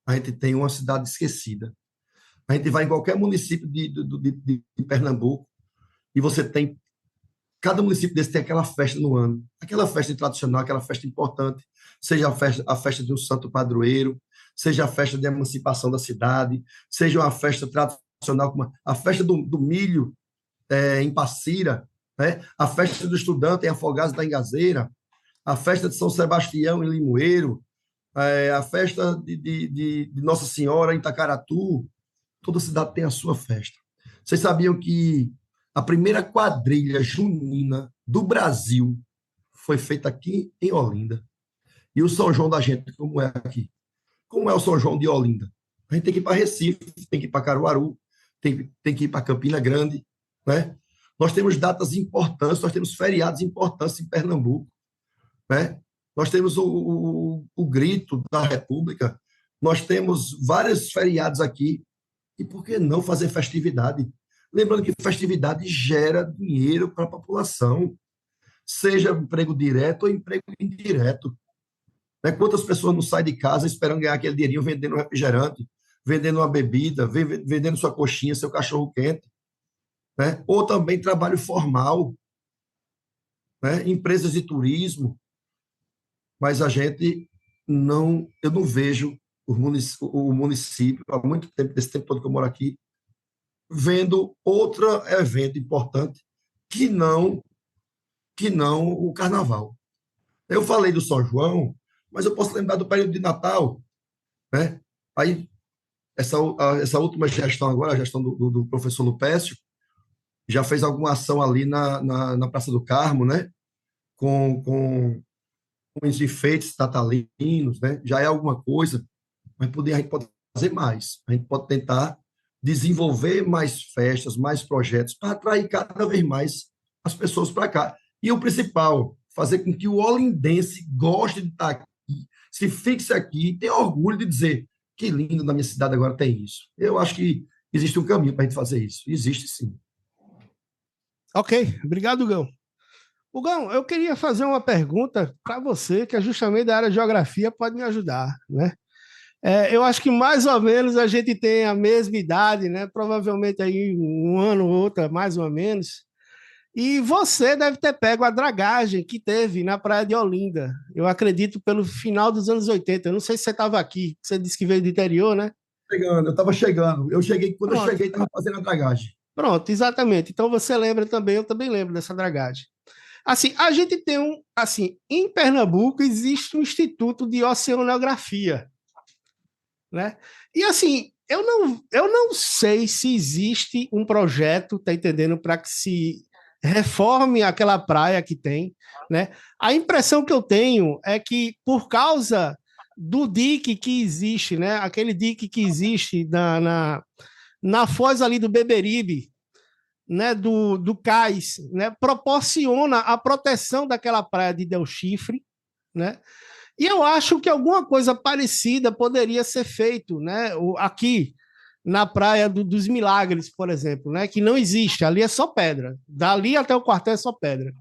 a gente tem uma cidade esquecida. A gente vai em qualquer município de Pernambuco e você tem. Cada município desse tem aquela festa no ano. Aquela festa tradicional, aquela festa importante, seja a festa de um santo padroeiro, seja a festa de emancipação da cidade, seja uma festa tradicional, como a festa do milho em Passira, né? A festa do estudante em Afogados da Engazeira, a festa de São Sebastião em Limoeiro, a festa de Nossa Senhora em Itacaratu. Toda cidade tem a sua festa. Vocês sabiam que a primeira quadrilha junina do Brasil foi feita aqui em Olinda? E o São João da gente, como é aqui? Como é o São João de Olinda? A gente tem que ir para Recife, tem que ir para Caruaru, tem que ir para Campina Grande, né? Nós temos datas importantes, nós temos feriados importantes em Pernambuco, né? Nós temos o Grito da República, nós temos vários feriados aqui. E por que não fazer festividade? Lembrando que festividade gera dinheiro para a população, seja emprego direto ou emprego indireto. Né? Quantas pessoas não saem de casa esperando ganhar aquele dinheirinho vendendo um refrigerante, vendendo uma bebida, vendendo sua coxinha, seu cachorro quente, né? Ou também trabalho formal, né? Empresas de turismo, mas eu não vejo o município, há muito tempo, desse tempo todo que eu moro aqui, vendo outro evento importante que não o carnaval. Eu falei do São João, mas eu posso lembrar do período de Natal, né? Aí essa última gestão agora, a gestão do professor Lupécio, já fez alguma ação ali na Praça do Carmo, né? Com os enfeites natalinos, né? Já é alguma coisa, mas a gente pode fazer mais. A gente pode tentar desenvolver mais festas, mais projetos, para atrair cada vez mais as pessoas para cá. E o principal, fazer com que o olindense goste de estar aqui, se fixe aqui e tenha orgulho de dizer que lindo, na minha cidade agora tem isso. Eu acho que existe um caminho para a gente fazer isso. Existe sim. Ok, obrigado, Gão. Gão, eu queria fazer uma pergunta para você, que é justamente da área de geografia, pode me ajudar, né? Eu acho que mais ou menos a gente tem a mesma idade, né? Provavelmente aí um ano ou outro, mais ou menos. E você deve ter pego a dragagem que teve na Praia de Olinda. Eu acredito pelo final dos anos 80. Eu não sei se você estava aqui. Você disse que veio do interior, né? Eu estava chegando. Quando eu cheguei, estava fazendo a dragagem. Pronto, exatamente. Então você lembra também, eu também lembro dessa dragagem. Assim, a gente tem em Pernambuco existe um Instituto de Oceanografia, né? E assim, eu não sei se existe um projeto, tá entendendo, para que se reforme aquela praia que tem, né? A impressão que eu tenho é que por causa do dique que existe, né? Aquele dique que existe na foz ali do Beberibe, né? Do cais, né? Proporciona a proteção daquela praia de Del Chifre, né? E eu acho que alguma coisa parecida poderia ser feito, né? Aqui na Praia dos Milagres, por exemplo, né? Que não existe, ali é só pedra. Dali até o quartel é só pedra.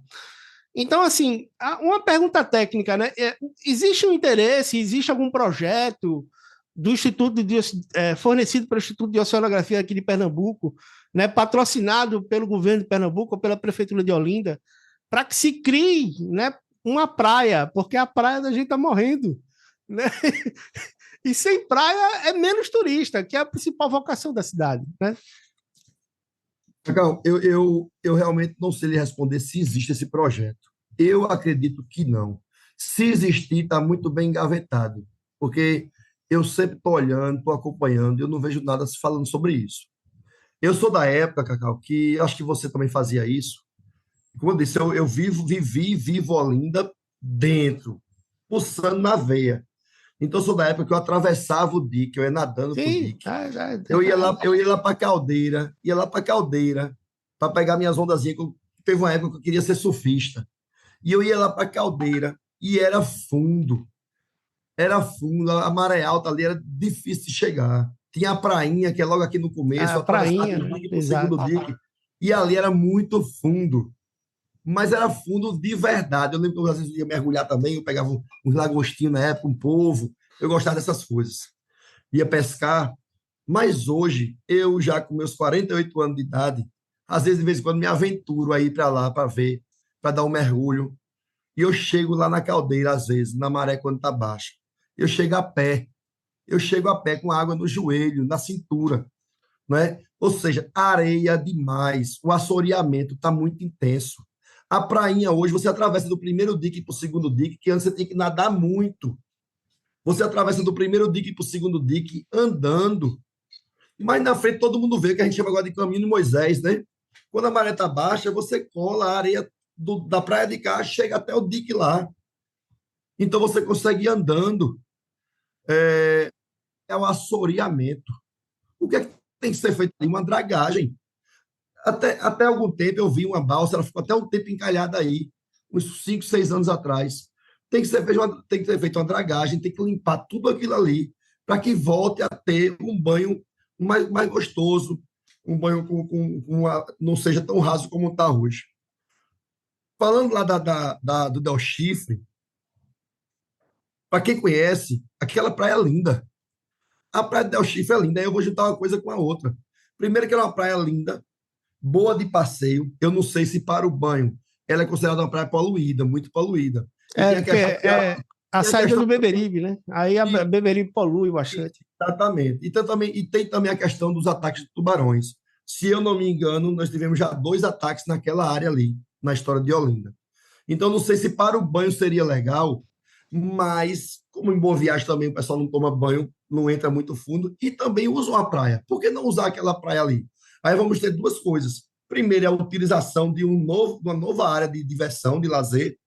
Então, assim, uma pergunta técnica, né? Existe um interesse, existe algum projeto do Instituto fornecido pelo Instituto de Oceanografia aqui de Pernambuco, né? Patrocinado pelo governo de Pernambuco ou pela Prefeitura de Olinda, para que se crie, né? Uma praia, porque a praia da gente está morrendo, né? E sem praia é menos turista, que é a principal vocação da cidade, né? Cacau, eu realmente não sei lhe responder se existe esse projeto. Eu acredito que não. Se existir, está muito bem engavetado, porque eu sempre estou olhando, estou acompanhando, eu não vejo nada se falando sobre isso. Eu sou da época, Cacau, que acho que você também fazia isso. Como eu disse, eu vivo Olinda dentro, pulsando na veia. Então, eu sou da época que eu atravessava o dique, eu ia nadando pro Sim, dique. Eu ia lá para Caldeira, para pegar minhas ondazinhas. Teve uma época que eu queria ser surfista. E eu ia lá para Caldeira e era fundo, a maré alta ali era difícil de chegar. Tinha a prainha, que é logo aqui no começo, a eu atravessava prainha, o dique pro exato. segundo dique, e ali era muito fundo. Mas era fundo de verdade. Eu lembro que eu às vezes ia mergulhar também, eu pegava uns lagostinhos na época, um polvo, eu gostava dessas coisas. Ia pescar, mas hoje, eu já com meus 48 anos de idade, às vezes, de vez em quando, me aventuro a ir para lá para ver, para dar um mergulho. E eu chego lá na caldeira, às vezes, na maré quando está baixa. Eu chego a pé. Eu chego a pé com água no joelho, na cintura. Não é? Ou seja, areia demais. O assoreamento está muito intenso. A prainha hoje, você atravessa do primeiro dique para o segundo dique, que antes você tem que nadar muito. Você atravessa do primeiro dique para o segundo dique andando. Mas na frente todo mundo vê que a gente chama agora de caminho de Moisés, né? Quando a maré está baixa, você cola a areia da praia de cá, chega até o dique lá. Então você consegue ir andando. É o assoreamento. O que é que tem que ser feito? Uma dragagem. Até algum tempo eu vi uma balsa, ela ficou até um tempo encalhada aí, uns 5, 6 anos atrás. Tem que ser feita uma dragagem, tem que limpar tudo aquilo ali, para que volte a ter um banho mais gostoso, um banho não seja tão raso como está hoje. Falando lá do Del Chifre, para quem conhece, aquela praia é linda. A praia do Del Chifre é linda, aí eu vou juntar uma coisa com a outra. Primeiro que ela é uma praia linda, boa de passeio. Eu não sei se para o banho ela é considerada uma praia poluída, muito poluída. E tem a questão a saída do Beberibe, né? Aí a e, Beberibe polui bastante. exatamente. E tem também a questão dos ataques de tubarões. Se eu não me engano, nós tivemos já 2 ataques naquela área ali, na história de Olinda. Então, não sei se para o banho seria legal, mas como em Boa Viagem também o pessoal não toma banho, não entra muito fundo, e também usam a praia. Por que não usar aquela praia ali? Aí vamos ter 2 coisas. Primeiro, é a utilização de uma nova área de diversão, de lazer.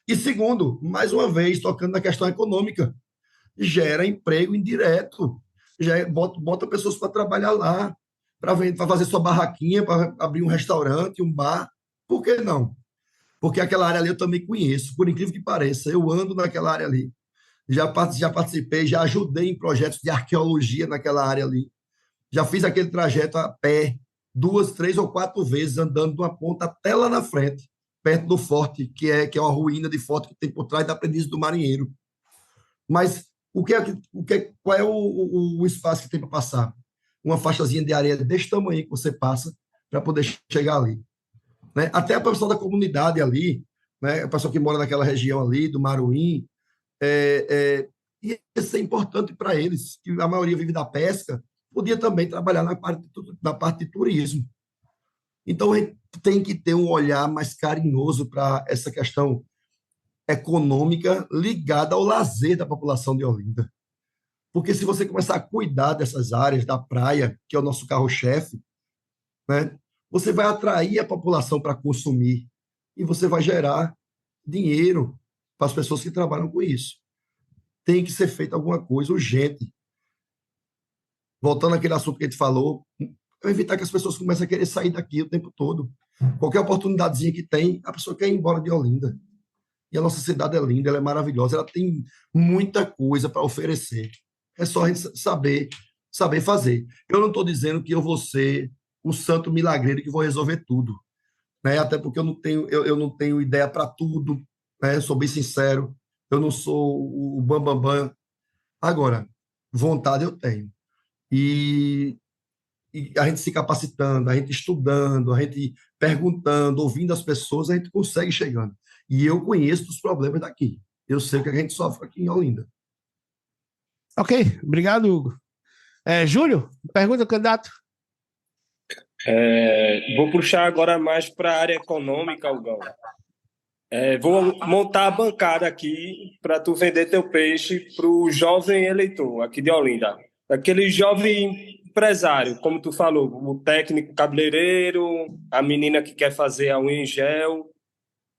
E segundo, mais uma vez, tocando na questão econômica, gera emprego indireto, bota pessoas para trabalhar lá, para fazer sua barraquinha, para abrir um restaurante, um bar. Por que não? Porque aquela área ali eu também conheço, por incrível que pareça, eu ando naquela área ali. Já participei, já ajudei em projetos de arqueologia naquela área ali. Já fiz aquele trajeto a pé 2, 3 ou 4 vezes, andando de uma ponta até lá na frente, perto do forte, que é uma ruína de forte que tem por trás da Aprendiz do Marinheiro. Mas qual é o espaço que tem para passar? Uma faixazinha de areia desse tamanho que você passa para poder chegar ali. Né? Até a pessoa da comunidade ali, né? A pessoa que mora naquela região ali, do Maruim, ia ser importante para eles, que a maioria vive da pesca, podia também trabalhar na parte de turismo. Então, a gente tem que ter um olhar mais carinhoso para essa questão econômica ligada ao lazer da população de Olinda. Porque se você começar a cuidar dessas áreas da praia, que é o nosso carro-chefe, né, você vai atrair a população para consumir e você vai gerar dinheiro para as pessoas que trabalham com isso. Tem que ser feita alguma coisa urgente. Voltando àquele assunto que a gente falou, evitar que as pessoas comecem a querer sair daqui o tempo todo. Qualquer oportunidadezinha que tem, a pessoa quer ir embora de Olinda. E a nossa cidade é linda, ela é maravilhosa, ela tem muita coisa para oferecer. É só a gente saber fazer. Eu não estou dizendo que eu vou ser o santo milagreiro que vou resolver tudo, né? Até porque eu não tenho ideia para tudo, né? Eu sou bem sincero, eu não sou o bambambam. Bam, bam. Agora, vontade eu tenho. E a gente se capacitando, a gente estudando, a gente perguntando, ouvindo as pessoas, a gente consegue chegando. E eu conheço os problemas daqui. Eu sei o que a gente sofre aqui em Olinda. Ok, obrigado, Hugo. Júlio, pergunta, candidato. Vou puxar agora mais para a área econômica, Hugão. Vou montar a bancada aqui para tu vender teu peixe para o jovem eleitor aqui de Olinda. Aquele jovem empresário, como tu falou, o técnico cabeleireiro, a menina que quer fazer a unha em gel.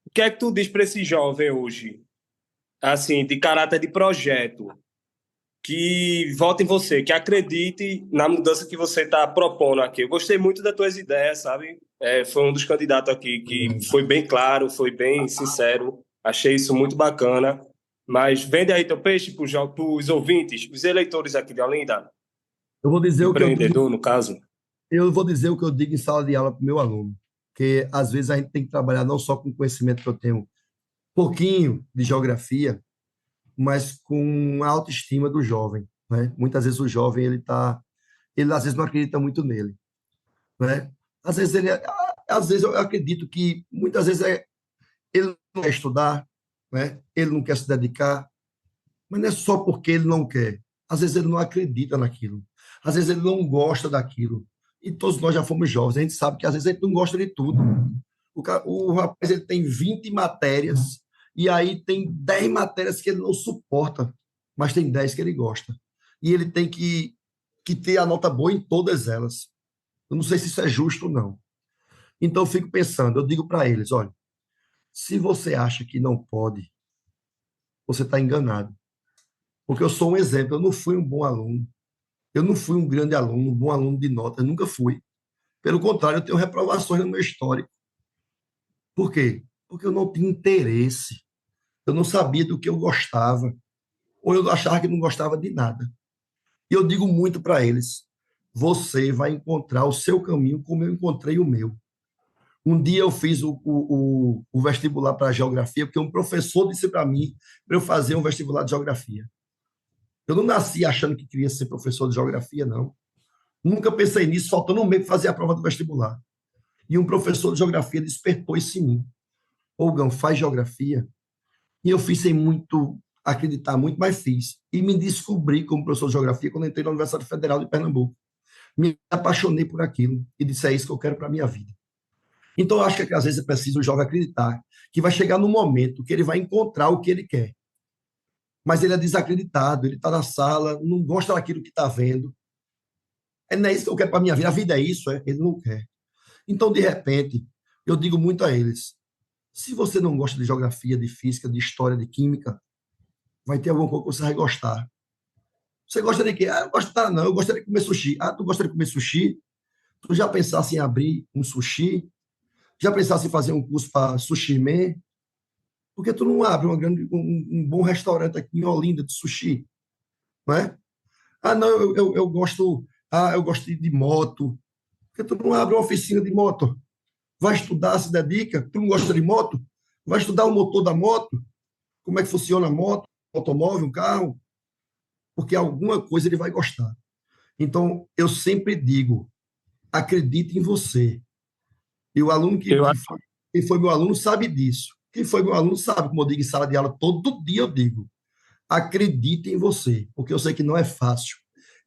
O que é que tu diz para esse jovem hoje, assim, de caráter de projeto, que vote em você, que acredite na mudança que você está propondo aqui? Eu gostei muito das tuas ideias, sabe? Foi um dos candidatos aqui que foi bem claro, foi bem sincero. Achei isso muito bacana. Mas vende aí teu peixe para os ouvintes, os eleitores aqui de Olinda, Eu vou dizer o que eu digo, empreendedor, no caso. eu vou dizer o que eu digo em sala de aula para o meu aluno, porque às vezes a gente tem que trabalhar não só com o conhecimento que eu tenho, pouquinho de geografia, mas com a autoestima do jovem, né? Muitas vezes o jovem ele às vezes não acredita muito nele, né? Às vezes eu acredito que muitas vezes ele não quer estudar, né? Ele não quer se dedicar, mas não é só porque ele não quer. Às vezes ele não acredita naquilo. Às vezes ele não gosta daquilo. E todos nós já fomos jovens, a gente sabe que às vezes a gente não gosta de tudo. O rapaz ele tem 20 matérias e aí tem 10 matérias que ele não suporta, mas tem 10 que ele gosta. E ele tem que ter a nota boa em todas elas. Eu não sei se isso é justo ou não. Então eu fico pensando, eu digo para eles, olha, se você acha que não pode, você está enganado. Porque eu sou um exemplo, eu não fui um bom aluno, eu não fui um grande aluno, um bom aluno de nota, eu nunca fui. Pelo contrário, eu tenho reprovações no meu histórico. Por quê? Porque eu não tinha interesse, eu não sabia do que eu gostava, ou eu achava que não gostava de nada. E eu digo muito para eles, você vai encontrar o seu caminho como eu encontrei o meu. Um dia eu fiz o vestibular para geografia, porque um professor disse para mim para eu fazer um vestibular de geografia. Eu não nasci achando que queria ser professor de geografia, não. Nunca pensei nisso, faltando um mês para fazer a prova do vestibular. E um professor de geografia despertou isso em mim. Gão, faz geografia. E eu fiz sem muito acreditar muito, mas fiz. E me descobri como professor de geografia quando entrei na Universidade Federal de Pernambuco. Me apaixonei por aquilo e disse, é isso que eu quero para a minha vida. Então, eu acho que às vezes é preciso o jovem acreditar que vai chegar no momento que ele vai encontrar o que ele quer. Mas ele é desacreditado, ele está na sala, não gosta daquilo que está vendo. Não é isso que eu quero para a minha vida. A vida é isso, ele não quer. Então, de repente, eu digo muito a eles, se você não gosta de geografia, de física, de história, de química, vai ter alguma coisa que você vai gostar. Você gosta de quê? Eu não gosto de nada, não. Eu gostaria de comer sushi. Tu gosta de comer sushi? Tu já pensasse em abrir um sushi? Já pensasse em fazer um curso para sushi man? Por que tu não abre um bom restaurante aqui em Olinda de sushi? Não é? Não, eu gosto, eu gosto de moto. Por que tu não abre uma oficina de moto? Vai estudar, se dedica. Tu não gosta de moto? Vai estudar o motor da moto? Como é que funciona a moto, um automóvel, um carro? Porque alguma coisa ele vai gostar. Então, eu sempre digo, acredite em você. E o aluno quem foi meu aluno sabe disso. Quem foi meu aluno sabe, como eu digo em sala de aula, todo dia eu digo, acredite em você, porque eu sei que não é fácil.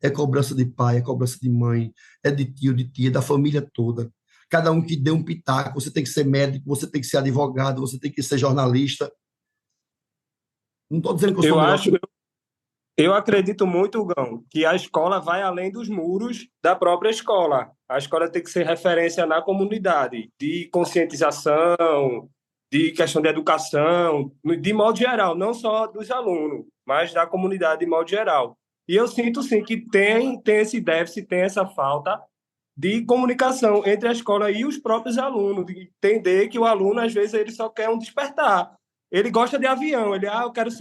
É cobrança de pai, é cobrança de mãe, é de tio, de tia, da família toda. Cada um que dê um pitaco, você tem que ser médico, você tem que ser advogado, você tem que ser jornalista. Não estou dizendo que eu sou melhor. Eu acredito muito, Gão, que a escola vai além dos muros da própria escola. A escola tem que ser referência na comunidade, de conscientização, de questão de educação, de modo geral, não só dos alunos, mas da comunidade de modo geral. E eu sinto, sim, que tem esse déficit, tem essa falta de comunicação entre a escola e os próprios alunos, de entender que o aluno, às vezes, ele só quer um despertar. Ele gosta de avião, eu quero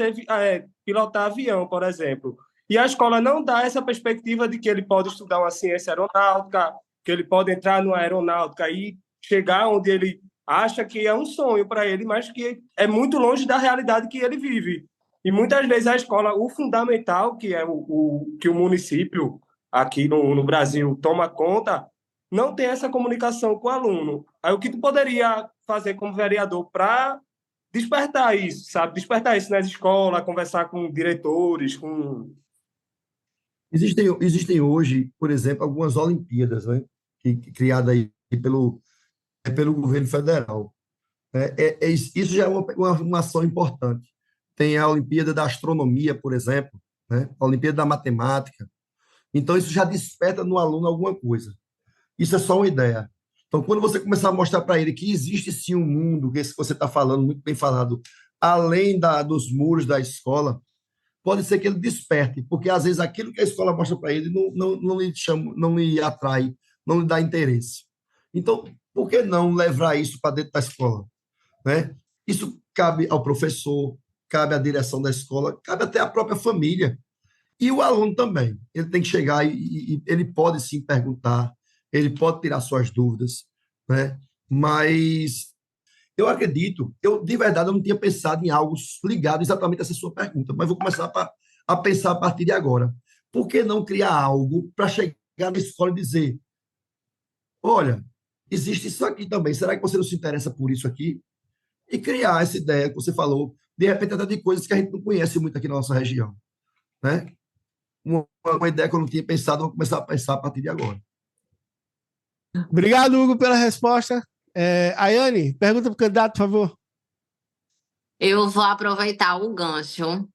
pilotar avião, por exemplo. E a escola não dá essa perspectiva de que ele pode estudar uma ciência aeronáutica, que ele pode entrar numa aeronáutica e chegar onde ele acha que é um sonho para ele, mas que é muito longe da realidade que ele vive. E muitas vezes a escola, o fundamental, que é que o município aqui no Brasil toma conta, não tem essa comunicação com o aluno. Aí o que tu poderia fazer como vereador para despertar isso, sabe? Despertar isso nas escolas, conversar com diretores, com... Existem hoje, por exemplo, algumas Olimpíadas, né? Criadas aí pelo governo federal. Isso já é uma ação importante. Tem a Olimpíada da Astronomia, por exemplo, né? A Olimpíada da Matemática. Então, isso já desperta no aluno alguma coisa. Isso é só uma ideia. Então, quando você começar a mostrar para ele que existe sim um mundo, que esse que você está falando, muito bem falado, além dos muros da escola, pode ser que ele desperte, porque às vezes aquilo que a escola mostra para ele não lhe chama, não lhe atrai, não lhe dá interesse. Então, por que não levar isso para dentro da escola? Né? Isso cabe ao professor, cabe à direção da escola, cabe até à própria família. E o aluno também. Ele tem que chegar e ele pode sim perguntar, ele pode tirar suas dúvidas, né? Mas eu acredito, de verdade, eu não tinha pensado em algo ligado exatamente a essa sua pergunta, mas vou começar a pensar a partir de agora. Por que não criar algo para chegar na escola e dizer: olha, existe isso aqui também, será que você não se interessa por isso aqui? E criar essa ideia que você falou, de repente até de coisas que a gente não conhece muito aqui na nossa região, né? Uma ideia que eu não tinha pensado, vou começar a pensar a partir de agora. Obrigado, Hugo, pela resposta. Ayane, pergunta para o candidato, por favor. Eu vou aproveitar o gancho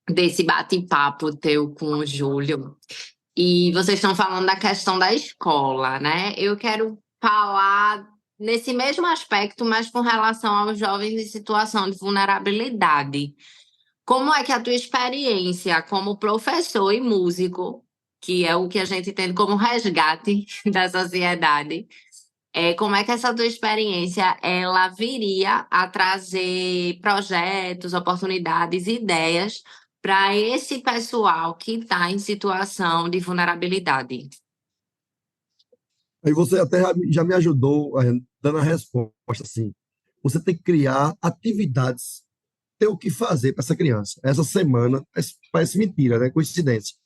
desse bate-papo teu com o Júlio. E vocês estão falando da questão da escola, né? Eu quero falar nesse mesmo aspecto, mas com relação aos jovens em situação de vulnerabilidade. Como é que a tua experiência como professor e músico, que é o que a gente entende como resgate da sociedade, como é que essa tua experiência ela viria a trazer projetos, oportunidades, ideias para esse pessoal que está em situação de vulnerabilidade? Aí você até já me ajudou dando a resposta, assim. Você tem que criar atividades, ter o que fazer para essa criança. Essa semana, parece mentira, né? Coincidência.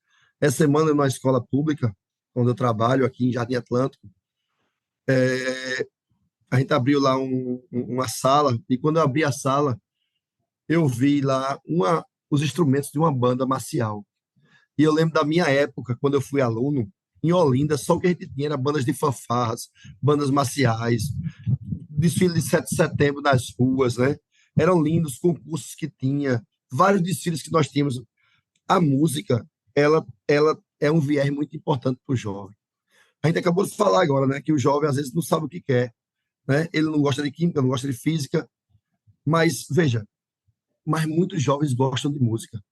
Essa semana, na escola pública, onde eu trabalho, aqui em Jardim Atlântico, a gente abriu lá uma sala, e quando eu abri a sala, eu vi lá os instrumentos de uma banda marcial. E eu lembro da minha época, quando eu fui aluno, em Olinda, só o que a gente tinha era bandas de fanfarras, bandas marciais, desfile de 7 de setembro nas ruas, né? Eram lindos concursos que tinha, vários desfiles que nós tínhamos. A música, ela é um viés muito importante para o jovem. A gente acabou de falar agora, né, que o jovem às vezes não sabe o que quer, né? Ele não gosta de química, não gosta de física, mas veja, muitos jovens gostam de música.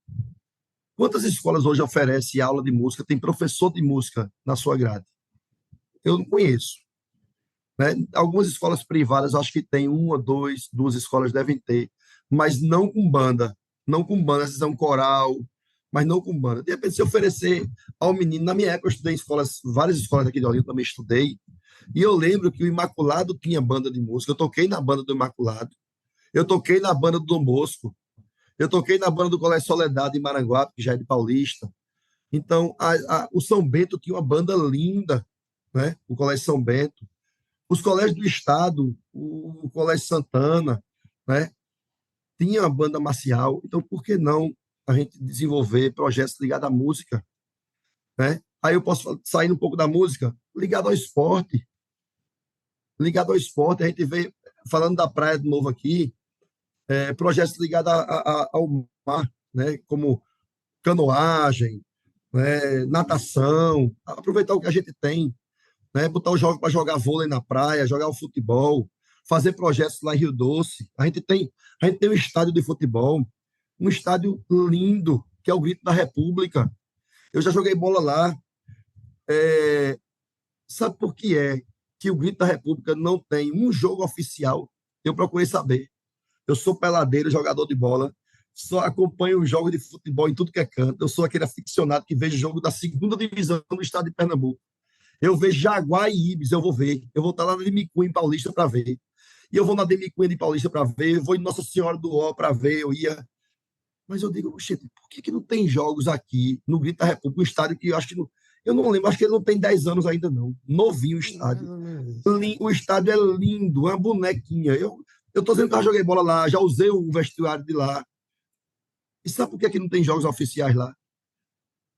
Quantas escolas hoje oferecem aula de música, tem professor de música na sua grade? Eu não conheço. Né? Algumas escolas privadas, eu acho que tem duas escolas devem ter, mas não com banda. Não com banda, às vezes é um coral, mas não com banda. De repente, se oferecer ao menino, na minha época eu estudei em escolas, várias escolas aqui de Olinda também estudei, e eu lembro que o Imaculado tinha banda de música, eu toquei na banda do Imaculado, eu toquei na banda do Dom Bosco, eu toquei na banda do Colégio Soledade em Maranguape, que já é de Paulista. Então, o São Bento tinha uma banda linda, né? O Colégio São Bento. Os colégios do Estado, o Colégio Santana, né? Tinha uma banda marcial. Então, por que não a gente desenvolver projetos ligados à música? Né? Aí eu posso sair um pouco da música, ligado ao esporte. Ligado ao esporte, a gente vê, falando da praia de novo aqui, projetos ligados ao mar, né? Como canoagem, né, natação, aproveitar o que a gente tem, né, botar os jovens para jogar vôlei na praia, jogar o futebol, fazer projetos lá em Rio Doce. A gente tem um estádio de futebol, um estádio lindo, que é o Grito da República. Eu já joguei bola lá. Sabe por que é que o Grito da República não tem um jogo oficial? Eu procurei saber. Eu sou peladeiro, jogador de bola, só acompanho os jogos de futebol em tudo que é canto. Eu sou aquele aficionado que vejo jogo da segunda divisão do estado de Pernambuco. Eu vejo Jaguar e Ibis, eu vou ver. Eu vou estar lá na Demicuim em Paulista para ver. E eu vou na Demicuim de Paulista para ver. Eu vou em Nossa Senhora do Ó para ver. Eu ia. Mas eu digo, gente, por que não tem jogos aqui no Grito da República? Um estádio que eu acho que não. Eu não lembro, acho que ele não tem 10 anos ainda, não. Novinho o estádio. O estádio é lindo, uma bonequinha. Eu tô dizendo que eu já joguei bola lá, já usei o vestuário de lá. E sabe por que não tem jogos oficiais lá?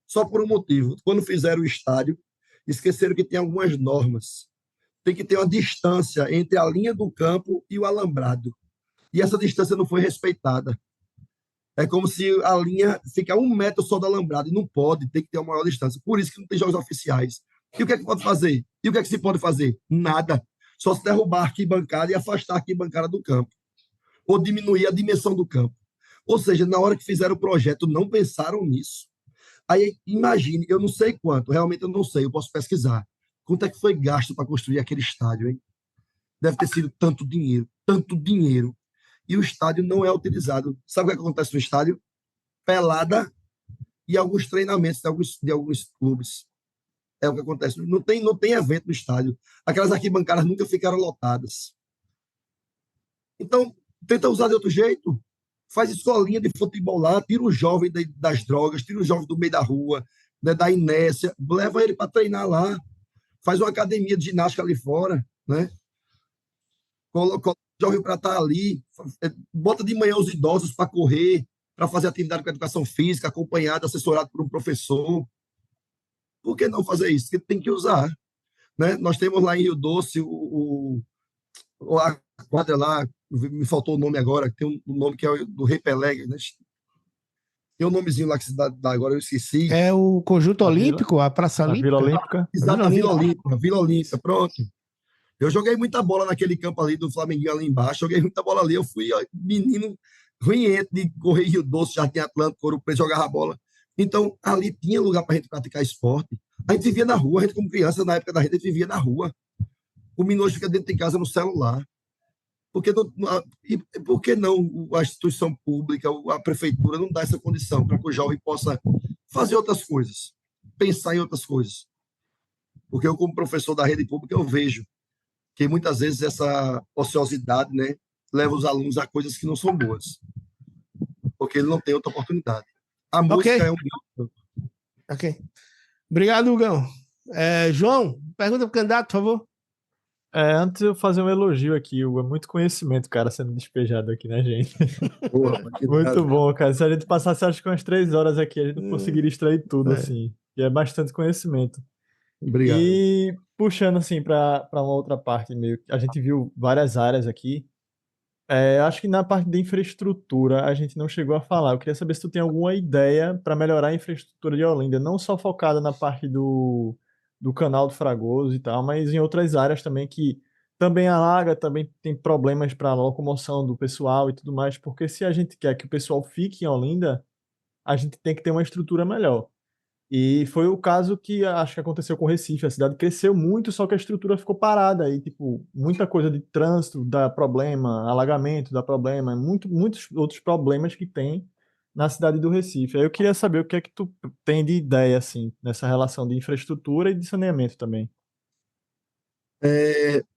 Só por um motivo. Quando fizeram o estádio, esqueceram que tem algumas normas. Tem que ter uma distância entre a linha do campo e o alambrado. E essa distância não foi respeitada. É como se a linha fica 1 metro só do alambrado. E não pode, tem que ter uma maior distância. Por isso que não tem jogos oficiais. E o que é que pode fazer? E o que é que se pode fazer? Nada. Só se derrubar a arquibancada e afastar a arquibancada do campo. Ou diminuir a dimensão do campo. Ou seja, na hora que fizeram o projeto, não pensaram nisso. Aí, imagine, eu não sei quanto, realmente eu não sei, eu posso pesquisar. Quanto é que foi gasto para construir aquele estádio, hein? Deve ter sido tanto dinheiro, tanto dinheiro. E o estádio não é utilizado. Sabe o que acontece no estádio? Pelada e alguns treinamentos de alguns clubes. É o que acontece. Não tem evento no estádio. Aquelas arquibancadas nunca ficaram lotadas. Então, tenta usar de outro jeito. Faz escolinha de futebol lá, tira o jovem das drogas, tira o jovem do meio da rua, né, da inércia, leva ele para treinar lá. Faz uma academia de ginástica ali fora, né? Coloca o jovem para estar ali, bota de manhã os idosos para correr, para fazer atividade com a educação física, acompanhado, assessorado por um professor. Por que não fazer isso? Porque tem que usar, né? Nós temos lá em Rio Doce a quadra lá, me faltou o nome agora, tem um nome que é do Rei Pelé, né? Tem um nomezinho lá que se dá agora, eu esqueci. É o Conjunto A Vila- Olímpico, a Praça A Vila Olímpica? Olímpica. Exato, a Vila Vila Olímpica, Vila Olímpica, pronto. Eu joguei muita bola naquele campo ali do Flamenguinho ali embaixo, joguei muita bola ali, eu fui ó, menino ruimento de correr Rio Doce, Jardim Atlântico, Ouro Preto, jogava bola. Então, ali tinha lugar para a gente praticar esporte. A gente vivia na rua, a gente como criança, na época da gente vivia na rua. O menino hoje fica dentro de casa no celular. Por que não a instituição pública, a prefeitura, não dá essa condição para que o jovem possa fazer outras coisas, pensar em outras coisas? Porque eu, como professor da rede pública, eu vejo que muitas vezes essa ociosidade, né, leva os alunos a coisas que não são boas, porque ele não tem outra oportunidade. A música é um... Ok. Obrigado, Hugão. João, pergunta para o candidato, por favor. Antes eu fazer um elogio aqui, Hugo, é muito conhecimento, cara, sendo despejado aqui na gente. Porra, que Muito nada. bom, cara. Se a gente passasse acho que umas 3 horas aqui, a gente não conseguiria extrair tudo, assim. E é bastante conhecimento. Obrigado. E puxando assim para uma outra parte, meio que a gente viu várias áreas aqui. Acho que na parte de infraestrutura a gente não chegou a falar. Eu queria saber se tu tem alguma ideia para melhorar a infraestrutura de Olinda, não só focada na parte do canal do Fragoso e tal, mas em outras áreas também que também alaga, também tem problemas para a locomoção do pessoal e tudo mais, porque se a gente quer que o pessoal fique em Olinda, a gente tem que ter uma estrutura melhor. E foi o caso que acho que aconteceu com Recife. A cidade cresceu muito, só que a estrutura ficou parada. E, tipo, muita coisa de trânsito dá problema, alagamento dá problema, muitos outros problemas que tem na cidade do Recife. Aí eu queria saber o que é que tu tem de ideia, assim, nessa relação de infraestrutura e de saneamento também.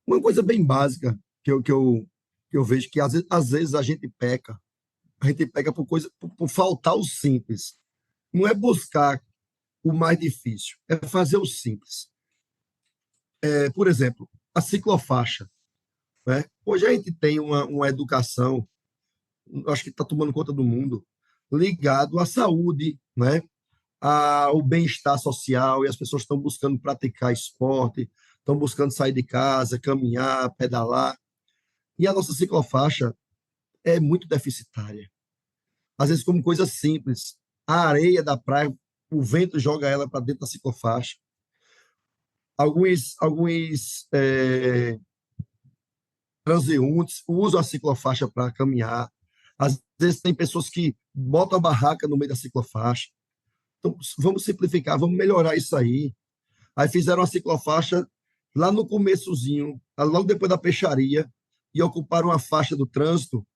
Uma coisa bem básica que eu vejo que às vezes a gente peca. A gente peca por faltar o simples. Não é buscar o mais difícil, é fazer o simples. Por exemplo, a ciclofaixa, né? Hoje a gente tem uma educação, acho que está tomando conta do mundo, ligado à saúde, né? Ao bem-estar social, e as pessoas estão buscando praticar esporte, estão buscando sair de casa, caminhar, pedalar. E a nossa ciclofaixa é muito deficitária. Às vezes, como coisa simples, a areia da praia, o vento joga ela para dentro da ciclofaixa. Alguns transeuntes usam a ciclofaixa para caminhar. Às vezes tem pessoas que botam a barraca no meio da ciclofaixa. Então, vamos simplificar, vamos melhorar isso aí. Aí fizeram a ciclofaixa lá no começozinho, logo depois da peixaria, e ocuparam uma faixa do trânsito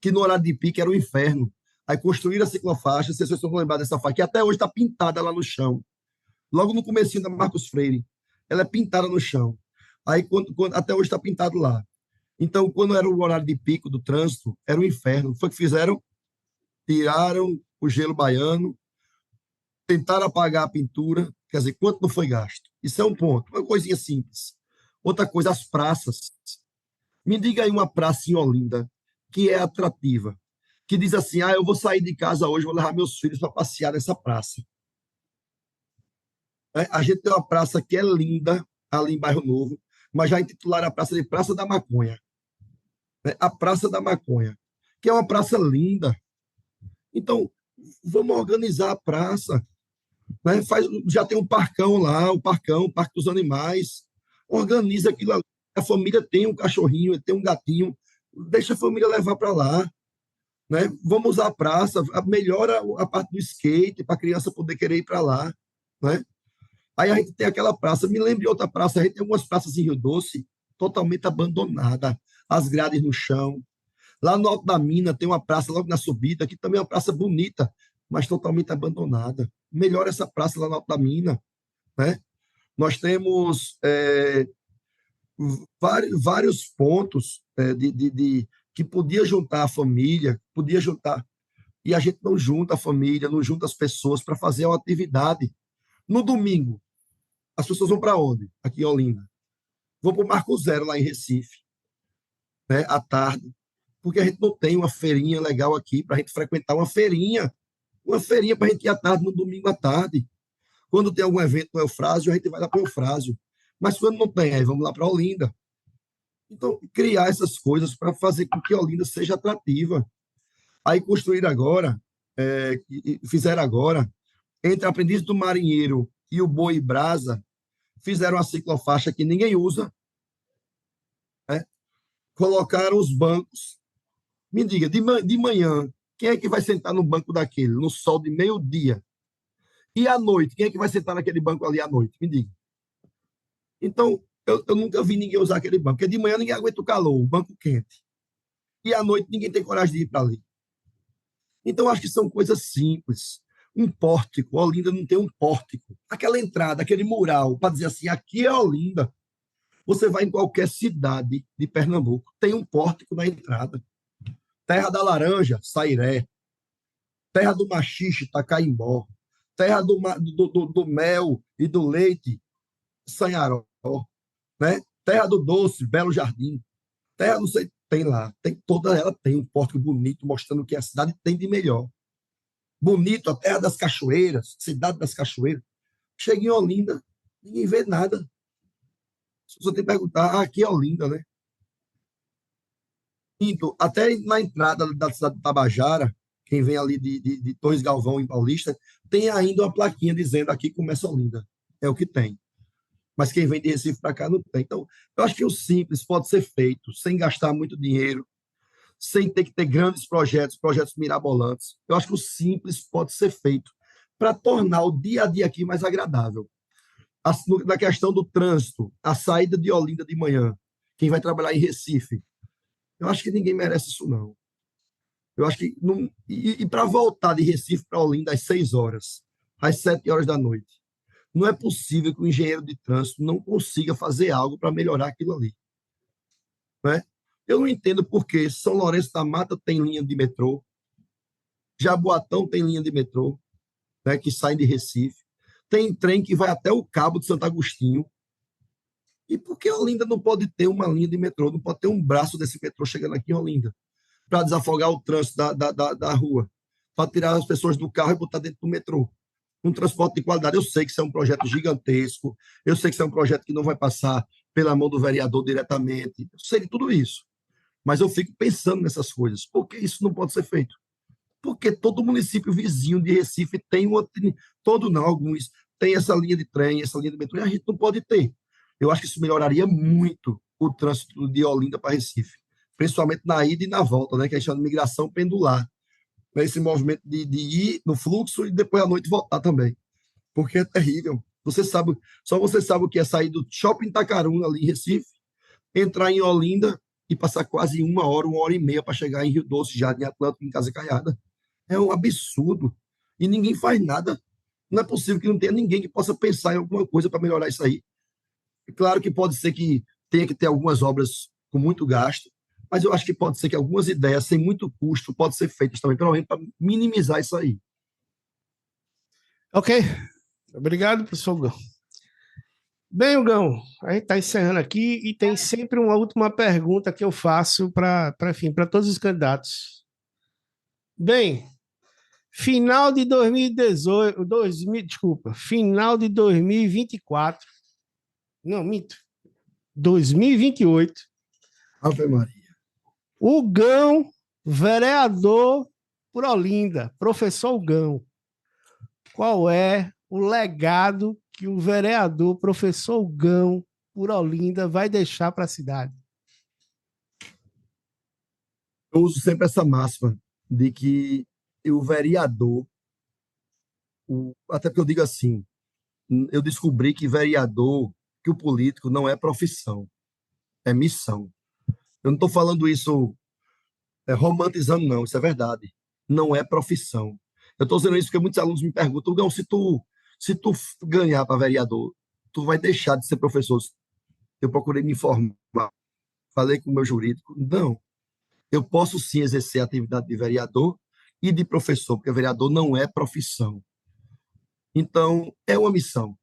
que no horário de pico era o inferno. Aí construíram a ciclofaixa, vocês estão lembrados dessa faixa, que até hoje está pintada lá no chão. Logo no comecinho da Marcos Freire, ela é pintada no chão. Aí até hoje está pintado lá. Então, quando era o horário de pico do trânsito, era o inferno. Foi o que fizeram? Tiraram o gelo baiano, tentaram apagar a pintura, quer dizer, quanto não foi gasto? Isso é um ponto, uma coisinha simples. Outra coisa, as praças. Me diga aí uma praça em Olinda que é atrativa, que diz assim, eu vou sair de casa hoje, vou levar meus filhos para passear nessa praça. A gente tem uma praça que é linda, ali em Bairro Novo, mas já intitularam a praça de Praça da Maconha. A Praça da Maconha, que é uma praça linda. Então, vamos organizar a praça. Já tem um parcão lá, o Parque dos Animais. Organiza aquilo ali. A família tem um cachorrinho, tem um gatinho, deixa a família levar para lá. Vamos usar a praça, melhora a parte do skate para a criança poder querer ir para lá. Aí a gente tem aquela praça, me lembro de outra praça, a gente tem algumas praças em Rio Doce totalmente abandonada, as grades no chão. Lá no Alto da Mina tem uma praça logo na subida, que também é uma praça bonita, mas totalmente abandonada. Melhora essa praça lá no Alto da Mina. Nós temos vários pontos que podia juntar a família, podia juntar, e a gente não junta a família, não junta as pessoas para fazer uma atividade. No domingo, as pessoas vão para onde? Aqui em Olinda. Vão para o Marco Zero, lá em Recife, à tarde, porque a gente não tem uma feirinha legal aqui para a gente frequentar uma feirinha para a gente ir à tarde, no domingo à tarde. Quando tem algum evento no Eufrásio, a gente vai lá para o Eufrásio. Mas quando não tem, aí vamos lá para Olinda. Então, criar essas coisas para fazer com que Olinda seja atrativa. Aí construir agora, fizeram agora, entre Aprendiz do Marinheiro e o Boi Brasa, fizeram uma ciclofaixa que ninguém usa, colocaram os bancos. Me diga, de manhã, quem é que vai sentar no banco daquele, no sol de meio-dia? E à noite, quem é que vai sentar naquele banco ali à noite? Me diga. Então, eu nunca vi ninguém usar aquele banco, porque de manhã ninguém aguenta o calor, o banco quente. E à noite ninguém tem coragem de ir para ali. Então, acho que são coisas simples. Um pórtico, Olinda não tem um pórtico. Aquela entrada, aquele mural, para dizer assim, aqui é Olinda. Você vai em qualquer cidade de Pernambuco, tem um pórtico na entrada. Terra da Laranja, Sairé. Terra do Maxixe, Tacaimbó. Terra do mel e do leite, Sanharó. Terra do Doce, Belo Jardim. Terra, não sei, tem lá. Toda ela tem um pórtico bonito, mostrando o que a cidade tem de melhor. Bonito, a Terra das Cachoeiras, Cidade das Cachoeiras. Chega em Olinda, ninguém vê nada. Só tem que perguntar, aqui é Olinda, né? Então, até na entrada da cidade de Tabajara, quem vem ali de Torres Galvão, em Paulista, tem ainda uma plaquinha dizendo aqui começa Olinda. É o que tem. Mas quem vem de Recife para cá não tem. Então, eu acho que o simples pode ser feito sem gastar muito dinheiro, sem ter que ter grandes projetos mirabolantes. Eu acho que o simples pode ser feito para tornar o dia a dia aqui mais agradável. Na questão do trânsito, a saída de Olinda de manhã, quem vai trabalhar em Recife, eu acho que ninguém merece isso, não. Eu acho que não. E para voltar de Recife para Olinda às 6 horas, às 7 horas da noite, não é possível que o engenheiro de trânsito não consiga fazer algo para melhorar aquilo ali. Eu não entendo por que São Lourenço da Mata tem linha de metrô, Jaboatão tem linha de metrô, que sai de Recife, tem trem que vai até o Cabo de Santo Agostinho. E por que Olinda não pode ter uma linha de metrô, não pode ter um braço desse metrô chegando aqui em Olinda, para desafogar o trânsito da rua, para tirar as pessoas do carro e botar dentro do metrô? Um transporte de qualidade. Eu sei que isso é um projeto gigantesco, eu sei que isso é um projeto que não vai passar pela mão do vereador diretamente, eu sei de tudo isso, mas eu fico pensando nessas coisas. Por que isso não pode ser feito? porque todo município vizinho de Recife tem uma, todo não, alguns, tem essa linha de trem, essa linha de metrô, e a gente não pode ter. Eu acho que isso melhoraria muito o trânsito de Olinda para Recife, principalmente na ida e na volta, né, que a gente chama de migração pendular, né, esse movimento de ir no fluxo e depois à noite voltar também, porque é terrível. Só você sabe o que é sair do Shopping Itacaruna, ali em Recife, entrar em Olinda e passar quase 1 hora e meia para chegar em Rio Doce, Jardim Atlântico, em Casa Caiada. É um absurdo. E ninguém faz nada. Não é possível que não tenha ninguém que possa pensar em alguma coisa para melhorar isso aí. É claro que pode ser que tenha que ter algumas obras com muito gasto, mas eu acho que pode ser que algumas ideias, sem muito custo, podem ser feitas também, pelo menos para minimizar isso aí. Ok. Obrigado, professor Gão. Bem, Gão, a gente está encerrando aqui e tem sempre uma última pergunta que eu faço para todos os candidatos. Bem, final de 2018, final de 2024, não, minto, 2028, Ave Maria. o Gão, vereador por Olinda, professor Gão, qual é o legado que o vereador professor Gão por Olinda vai deixar para a cidade? Eu uso sempre essa máxima de que o vereador, até porque eu digo assim, eu descobri que vereador, que o político não é profissão, é missão. Eu não estou falando isso romantizando, não, isso é verdade. Não é profissão. Eu estou dizendo isso porque muitos alunos me perguntam, Gão, se tu ganhar para vereador, tu vai deixar de ser professor. Eu procurei me informar, falei com o meu jurídico. Não, eu posso sim exercer a atividade de vereador e de professor, porque vereador não é profissão. Então, é uma missão.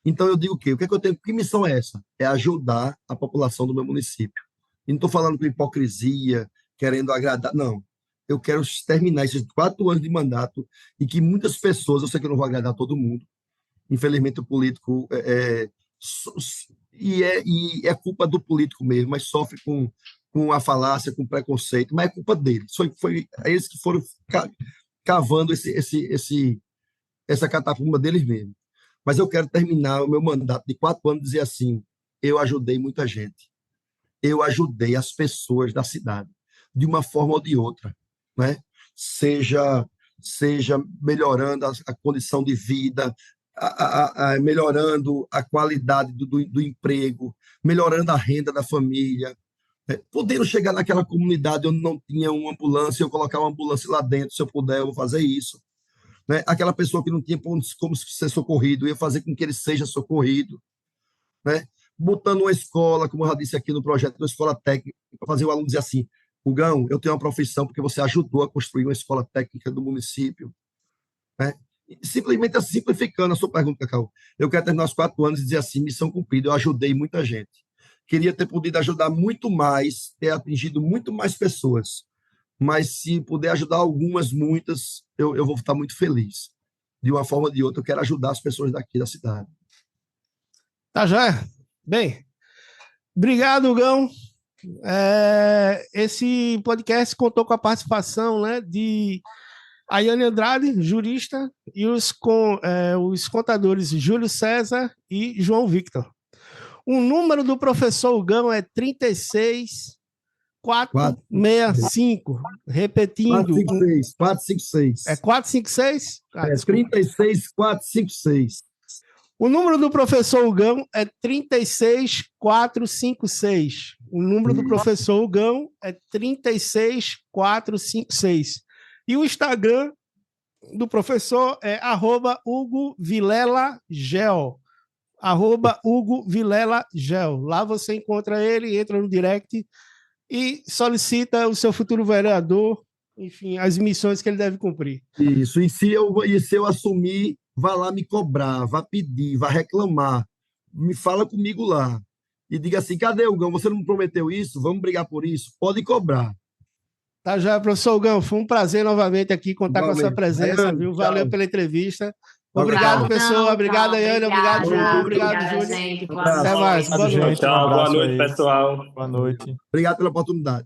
Então, eu digo o quê? O que é que eu tenho? Que missão é essa? É ajudar a população do meu município. E não estou falando com hipocrisia, querendo agradar, não. Eu quero terminar esses 4 anos de mandato e que muitas pessoas, eu sei que eu não vou agradar todo mundo, infelizmente o político e é culpa do político mesmo, mas sofre com a falácia, com preconceito, mas é culpa deles. Foi eles que foram cavando essa catapumba deles mesmos. Mas eu quero terminar o meu mandato de 4 anos e dizer assim: eu ajudei muita gente, eu ajudei as pessoas da cidade, de uma forma ou de outra, né? Seja melhorando a condição de vida, melhorando a qualidade do emprego, melhorando a renda da família, podendo chegar naquela comunidade onde não tinha uma ambulância, eu colocar uma ambulância lá dentro, se eu puder, eu vou fazer isso. Né? Aquela pessoa que não tinha como ser socorrido, eu ia fazer com que ele seja socorrido. Né? Botando uma escola, como eu já disse aqui no projeto, uma escola técnica, para fazer o aluno dizer assim: Gão, eu tenho uma profissão porque você ajudou a construir uma escola técnica do município. Né? Simplesmente simplificando a sua pergunta, Cacau. Eu quero terminar os 4 anos e dizer assim: missão cumprida, eu ajudei muita gente. Queria ter podido ajudar muito mais, ter atingido muito mais pessoas. Mas se puder ajudar algumas, muitas, eu vou estar muito feliz. De uma forma ou de outra, eu quero ajudar as pessoas daqui da cidade. Tá já? Bem, obrigado, Gão. Esse podcast contou com a participação, né, de Ayane Andrade, jurista, e os contadores Júlio César e João Victor. O número do professor Gão é 36465. Repetindo. 456. É 456? 36456. O número do professor Gão é 36456. O número do professor Gão é 36456. E o Instagram do professor é @HugoVilela-Gel. @HugoVilela-Gel. Lá você encontra ele, entra no direct e solicita o seu futuro vereador, enfim, as missões que ele deve cumprir. Isso. E se eu assumir, vá lá me cobrar, vá pedir, vá reclamar. Me fala comigo lá. E diga assim: cadê o Gão? Você não me prometeu isso? Vamos brigar por isso? Pode cobrar. Tá já, professor Gão. Foi um prazer novamente aqui contar com a sua presença, viu? Valeu Tchau. pela entrevista. Obrigado, pessoal. Obrigado, Ayane. Obrigado, João. Obrigado, Júlio. Gente. Até mais. Boa noite. Tchau, boa abraço noite, aí. pessoal. Boa noite. Obrigado pela oportunidade.